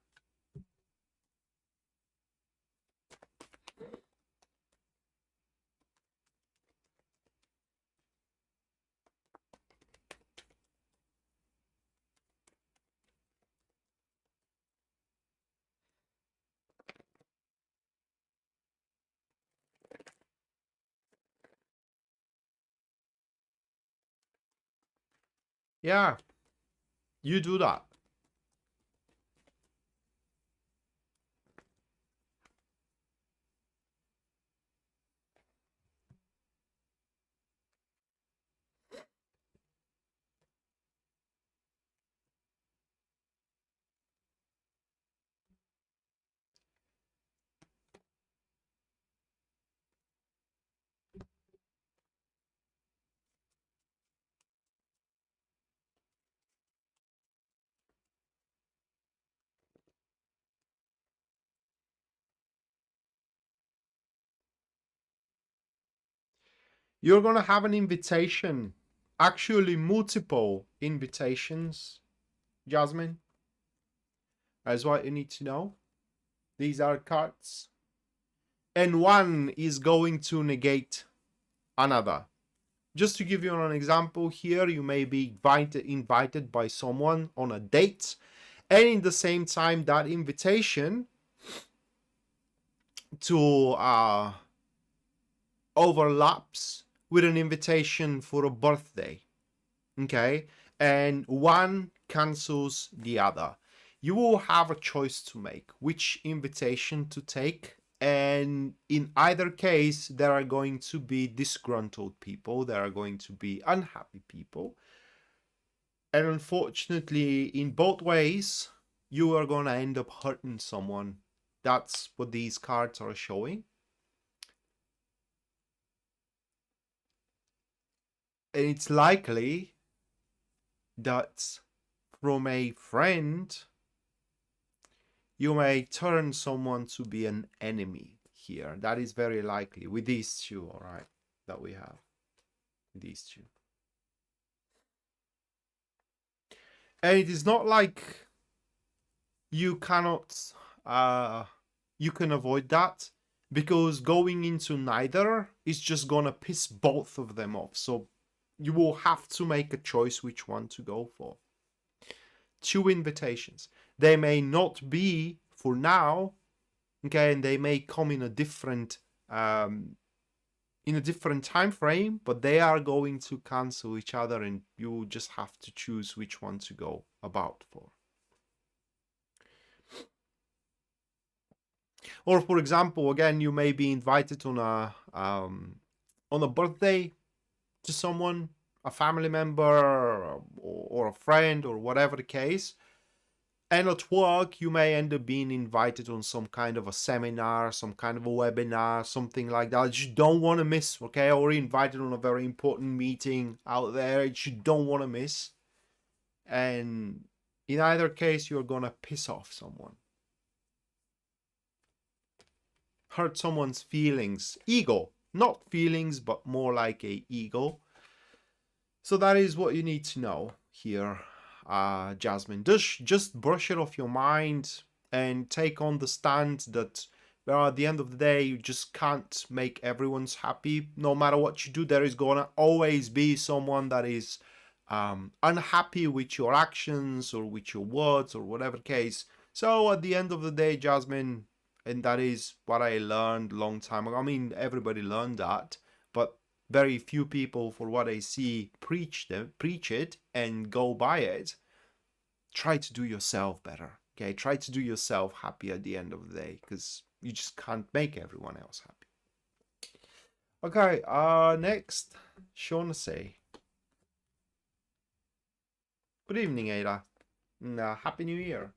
Yeah, you do that. You're going to have an invitation, actually multiple invitations, Jasmine. That's what you need to know. These are cards. And one is going to negate another. Just to give you an example here, you may be invited by someone on a date, and in the same time, that invitation to overlaps with an invitation for a birthday. Okay, and one cancels the other. You will have a choice to make which invitation to take, and in either case there are going to be disgruntled people, there are going to be unhappy people, and unfortunately in both ways you are going to end up hurting someone. That's what these cards are showing. And it's likely that from a friend you may turn someone to be an enemy here. That is very likely with these two, all right, that we have. These two. And it is not like you cannot, you can avoid that, because going into neither is just gonna piss both of them off. So you will have to make a choice which one to go for. Two invitations. They may not be for now, okay, and they may come in a different time frame, but they are going to cancel each other, and you will just have to choose which one to go about for. Or for example, again, you may be invited on a birthday to someone, a family member or a friend or whatever the case. And at work, you may end up being invited on some kind of a seminar, some kind of a webinar, something like that you don't want to miss, okay? Or invited on a very important meeting out there that you don't want to miss. And in either case, you're going to piss off someone. Hurt someone's feelings. Ego. Not feelings, but more like a ego. So that is what you need to know here. Jasmine, just brush it off your mind and take on the stand that at the end of the day you just can't make everyone's happy. No matter what you do, there is gonna always be someone that is unhappy with your actions or with your words or whatever case. So at the end of the day, Jasmine, and that is what I learned a long time ago. I mean, everybody learned that, but very few people, for what I see, preach it and go by it. Try to do yourself better, okay? Try to do yourself happy at the end of the day, because you just can't make everyone else happy. Okay, next, Shaughnessy. Good evening, Ada. And, Happy New Year.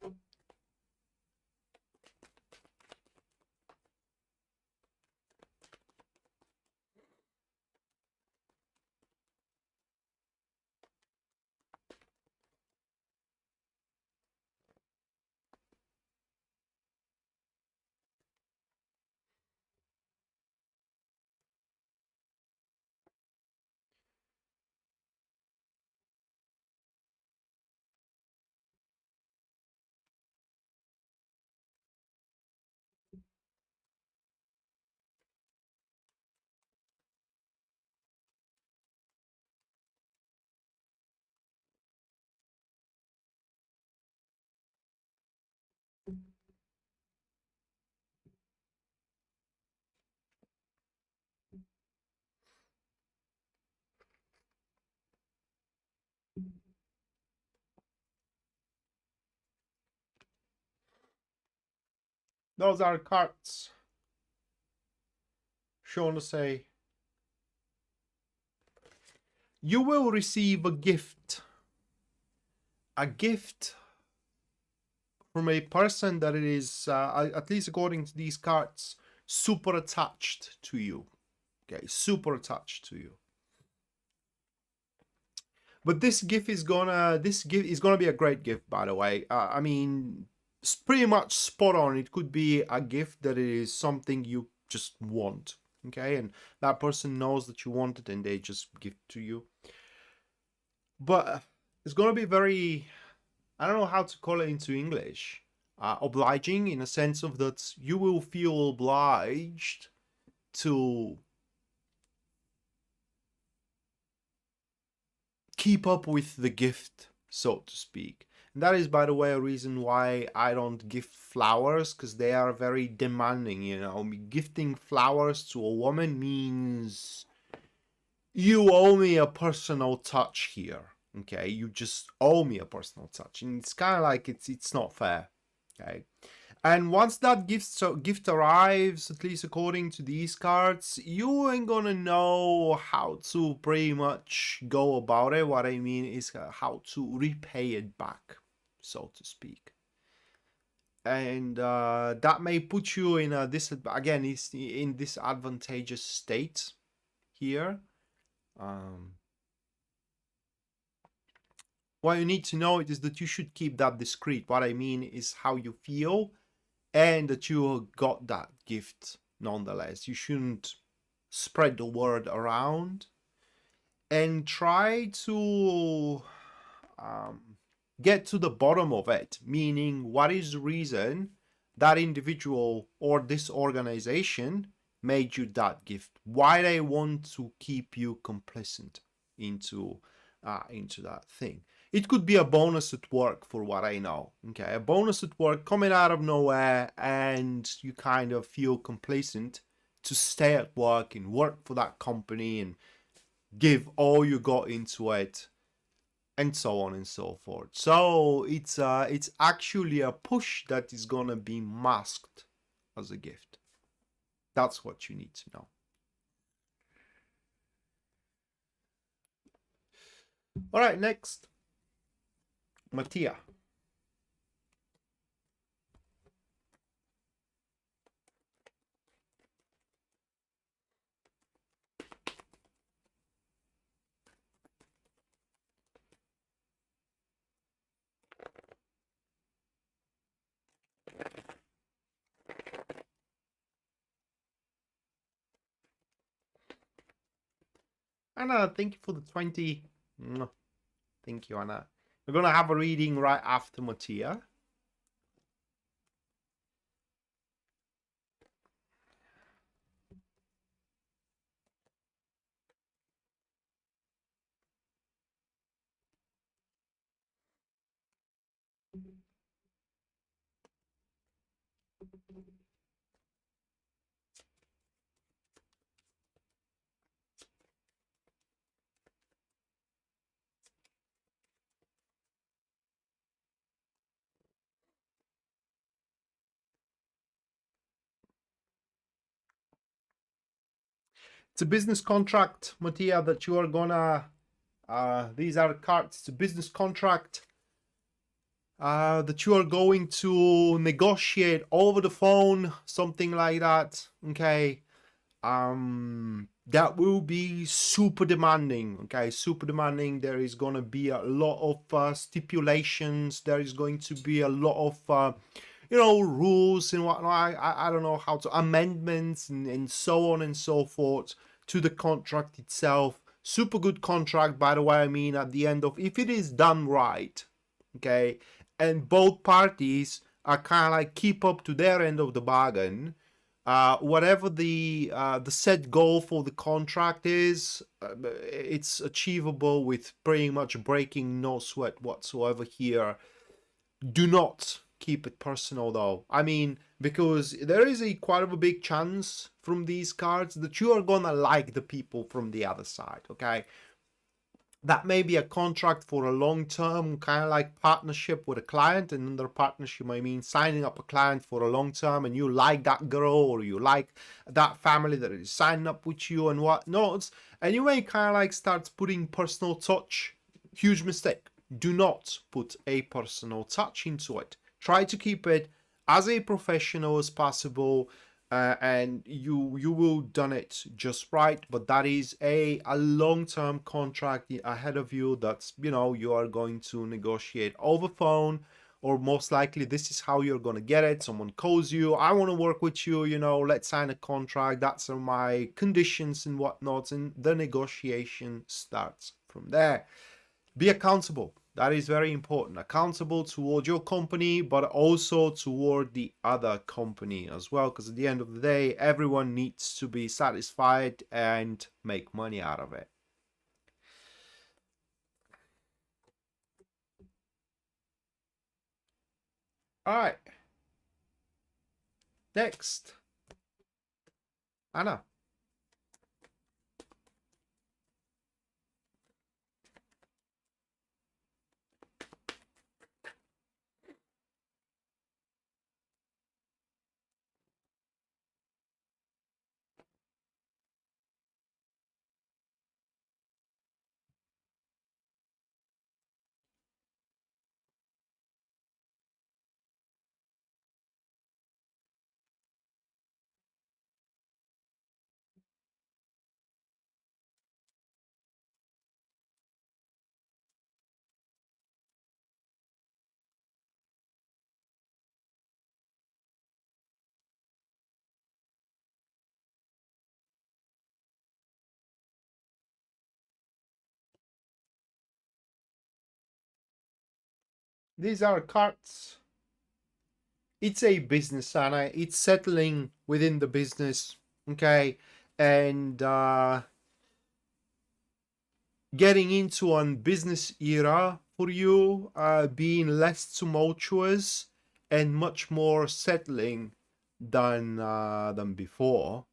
Those are cards. Shaughnessy. You will receive a gift. A gift from a person that is, at least according to these cards, super attached to you. Okay, super attached to you. But this gift is gonna be a great gift, by the way. I mean, it's pretty much spot on. It could be a gift that is something you just want, okay, and that person knows that you want it and they just give it to you. But it's gonna be very, I don't know how to call it into English, obliging, in a sense of that you will feel obliged to keep up with the gift, so to speak. And that is, by the way, a reason why I don't gift flowers, because they are very demanding, you know. Gifting flowers to a woman means you owe me a personal touch here, okay? You just owe me a personal touch, and it's kind of like it's not fair, okay? And once that gift arrives, at least according to these cards, you ain't gonna know how to pretty much go about it. What I mean is how to repay it back, so to speak. And that may put you in a again, is in disadvantageous state here. What you need to know is that you should keep that discreet. What I mean is how you feel, and that you got that gift nonetheless. You shouldn't spread the word around, and try to get to the bottom of it, meaning what is the reason that individual or this organization made you that gift, why they want to keep you complicit into that thing. It could be a bonus at work, for what I know. Okay, a bonus at work coming out of nowhere, and you kind of feel complacent to stay at work and work for that company and give all you got into it, and so on and so forth. So it's actually a push that is gonna be masked as a gift. That's what you need to know. All right, next, Mattia. Anna, thank you for the 20. Thank you, Anna. We're gonna have a reading right after Mattia. It's a business contract, Mattia, that you are gonna, these are cards, it's a business contract that you are going to negotiate over the phone, something like that, okay? That will be super demanding, okay? Super demanding. There is going to be a lot of stipulations. There is going to be a lot of you know, rules and whatnot. I don't know how to, amendments and so on and so forth to the contract itself. Super good contract, by the way. I mean, at the end of, if it is done right, okay, and both parties are kind of like keep up to their end of the bargain, whatever the set goal for the contract is, it's achievable with pretty much breaking no sweat whatsoever here. Do not keep it personal though. I mean, because there is a quite of a big chance from these cards that you are gonna like the people from the other side, okay? That may be a contract for a long-term kind of like partnership with a client, and under partnership I mean signing up a client for a long term, and you like that girl or you like that family that is signing up with you and whatnot, and you may kind of like start putting personal touch. Huge mistake. Do not put a personal touch into it. Try to keep it as a professional as possible. And you will done it just right, but that is a long-term contract ahead of you. That's, you know, you are going to negotiate over phone, or most likely this is how you're going to get it. Someone calls you, I want to work with you, you know, let's sign a contract, that's my conditions and whatnot, and the negotiation starts from there. Be accountable. That is very important. Accountable toward your company, but also toward the other company as well. Because at the end of the day, everyone needs to be satisfied and make money out of it. All right. Next. Anna. These are cards. It's a business, Anna. It's settling within the business, okay? And getting into a business era for you, being less tumultuous and much more settling than before.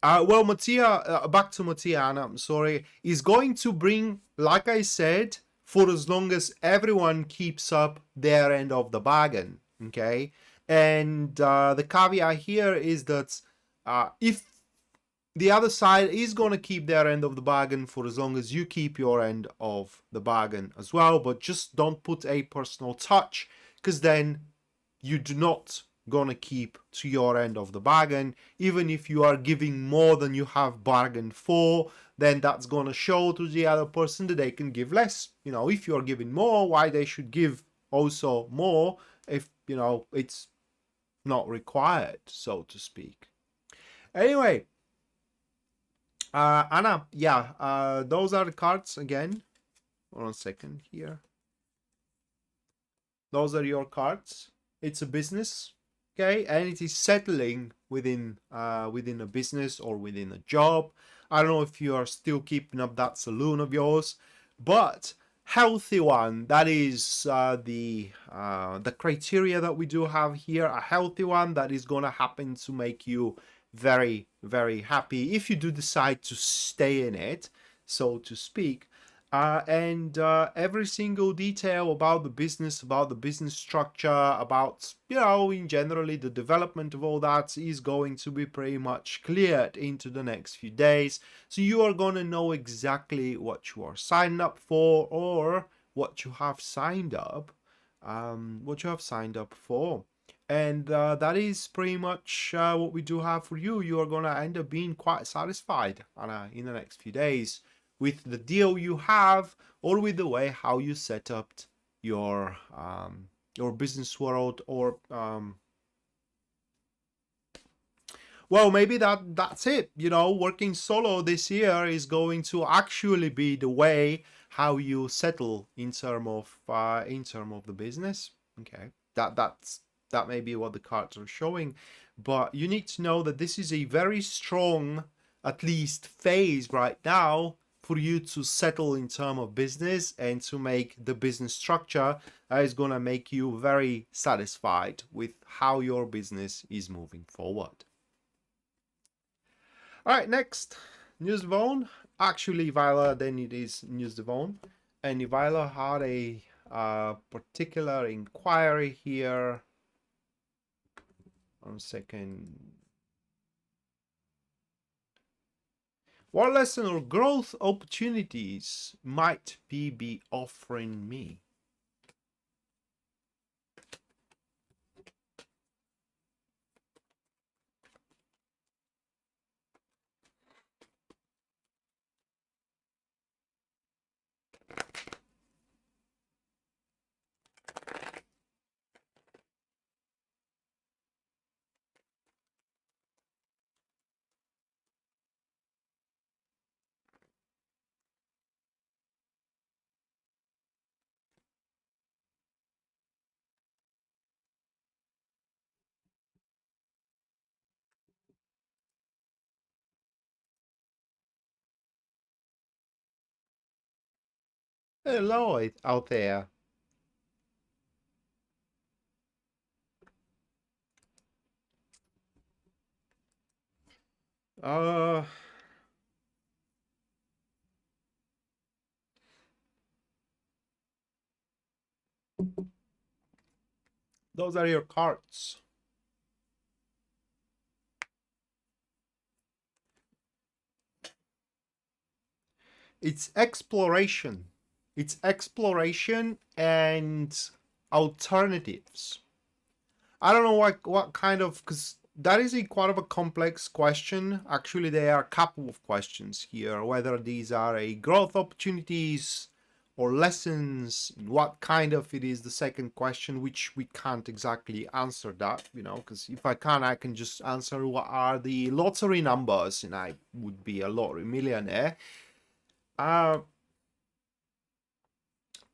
Well, Mattia, back to Mattia, Anna, I'm sorry, is going to bring, like I said, for as long as everyone keeps up their end of the bargain, okay? And the caveat here is that if the other side is going to keep their end of the bargain for as long as you keep your end of the bargain as well, but just don't put a personal touch, because then you do not going to keep to your end of the bargain. Even if you are giving more than you have bargained for, then that's going to show to the other person that they can give less. You know, if you are giving more, why they should give also more if, you know, it's not required, so to speak. Anyway, Anna, yeah, those are the cards again. 1 second here. Those are your cards. It's a business, okay, and it is settling within within a business or within a job. I don't know if you are still keeping up that saloon of yours, but healthy one. That is the criteria that we do have here. A healthy one that is gonna happen to make you very, very happy if you do decide to stay in it, so to speak. and every single detail about the business structure, about, you know, in generally the development of all that is going to be pretty much cleared into the next few days. So you are going to know exactly what you are signed up for, or what you have signed up, for. And that is pretty much what we do have for you. You are going to end up being quite satisfied in the next few days with the deal you have, or with the way how you set up your business world, or well, maybe that's it. You know, working solo this year is going to actually be the way how you settle in term of the business. Okay, that may be what the cards are showing, but you need to know that this is a very strong, at least, phase right now for you to settle in terms of business, and to make the business structure that is going to make you very satisfied with how your business is moving forward. All right, next, News Devon. Actually, Viola, then it is News Devon. And Viola had a particular inquiry here. 1 second. What lesson or growth opportunities might be offering me? Hello out there. Uh, those are your cards. It's exploration. It's exploration and alternatives. I don't know what kind of, because that is a quite of a complex question. Actually, there are a couple of questions here, whether these are a growth opportunities or lessons, what kind of it is the second question, which we can't exactly answer that, you know, because if I can, I can just answer what are the lottery numbers, and I would be a lottery millionaire.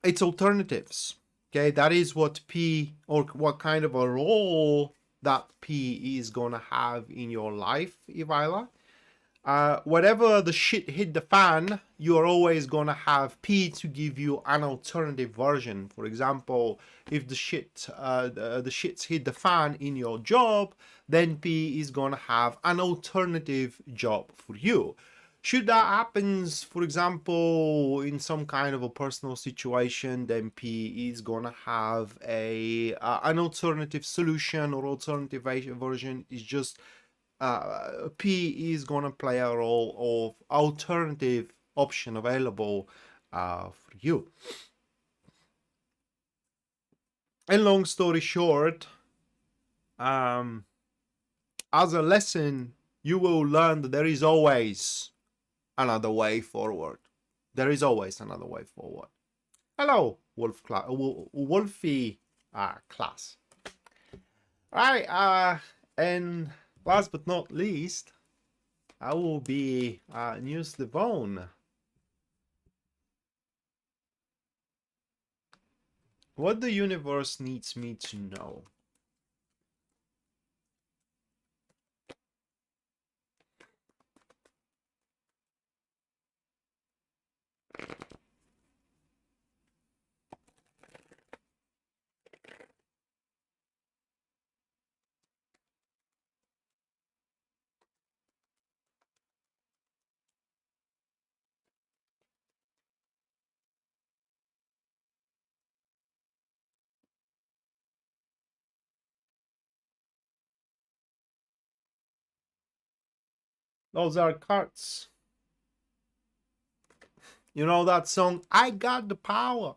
It's alternatives. Okay, that is what P, or what kind of a role that P is gonna have in your life, Ivila. Whatever the shit hit the fan, you're always gonna have P to give you an alternative version. For example, if the shits hit the fan in your job, then P is gonna have an alternative job for you. Should that happens, for example, in some kind of a personal situation, then P is gonna have an alternative solution, or alternative version. Is just P is gonna play a role of alternative option available for you. And long story short, as a lesson, you will learn that there is always another way forward. There is always another way forward. Hello, Wolfie class. All right, and last but not least, I will be News Devon. What the universe needs me to know. Those are cards. You know that song, I Got the Power?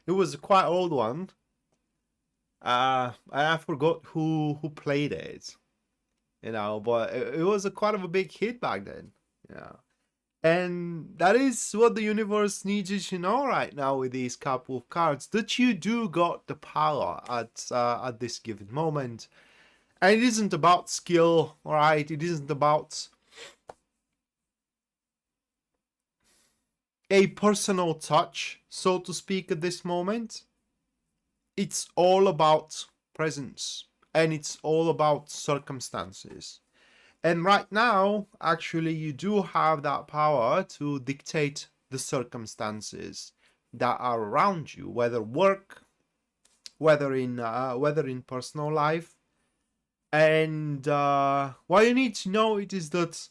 It was a quite old one. I forgot who played it. You know, but it was a quite of a big hit back then. Yeah. And that is what the universe needs you to know right now with these couple of cards, that you do got the power at this given moment. And it isn't about skill, all right? It isn't about a personal touch, so to speak, at this moment. It's all about presence, and it's all about circumstances. And right now, actually, you do have that power to dictate the circumstances that are around you, whether work, whether in personal life. And what you need to know it is that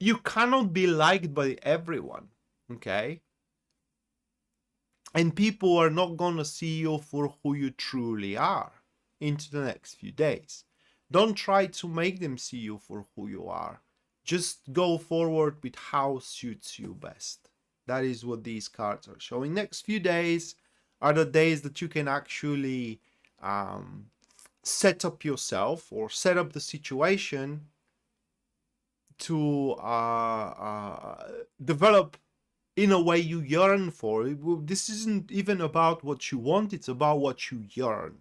you cannot be liked by everyone, okay? And people are not gonna see you for who you truly are into the next few days. Don't try to make them see you for who you are. Just go forward with how suits you best. That is what these cards are showing. Next few days are the days that you can actually set up yourself or set up the situation to develop in a way you yearn for. This isn't even about what you want, it's about what you yearn.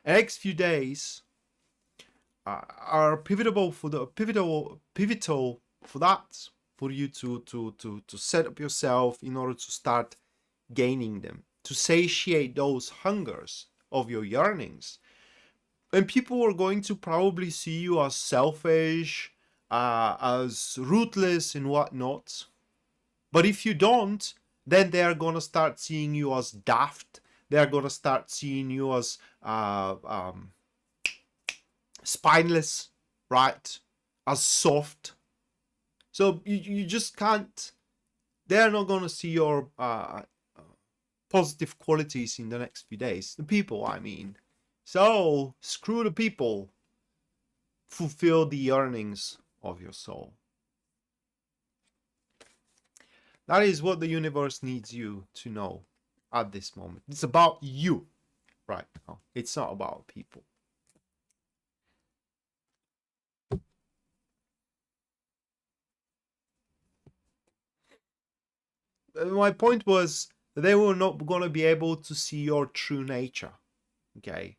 The next few days are pivotal for that, for you to set up yourself in order to start gaining them, to satiate those hungers of your yearnings. And people are going to probably see you as selfish, as ruthless and whatnot. But if you don't, then they're gonna start seeing you as daft. They're gonna start seeing you as spineless, right? As soft. So you just can't. They're not gonna see your positive qualities in the next few days. The people, I mean. So screw the people. Fulfill the yearnings of your soul. That is what the universe needs you to know at this moment. It's about you right now. It's not about people. My point was they were not going to be able to see your true nature, okay?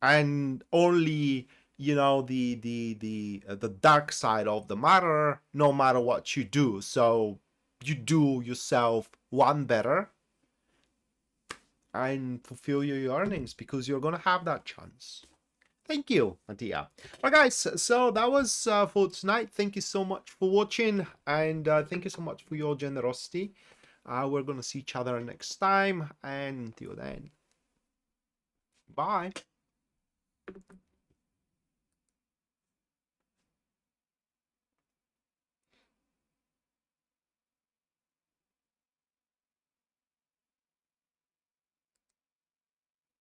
And only, you know, the dark side of the matter, no matter what you do. So you do yourself one better and fulfill your yearnings, because you're gonna have that chance. Thank you, Adia. Alright guys, so that was for tonight. Thank you so much for watching, and thank you so much for your generosity. We're gonna see each other next time, and until then, bye.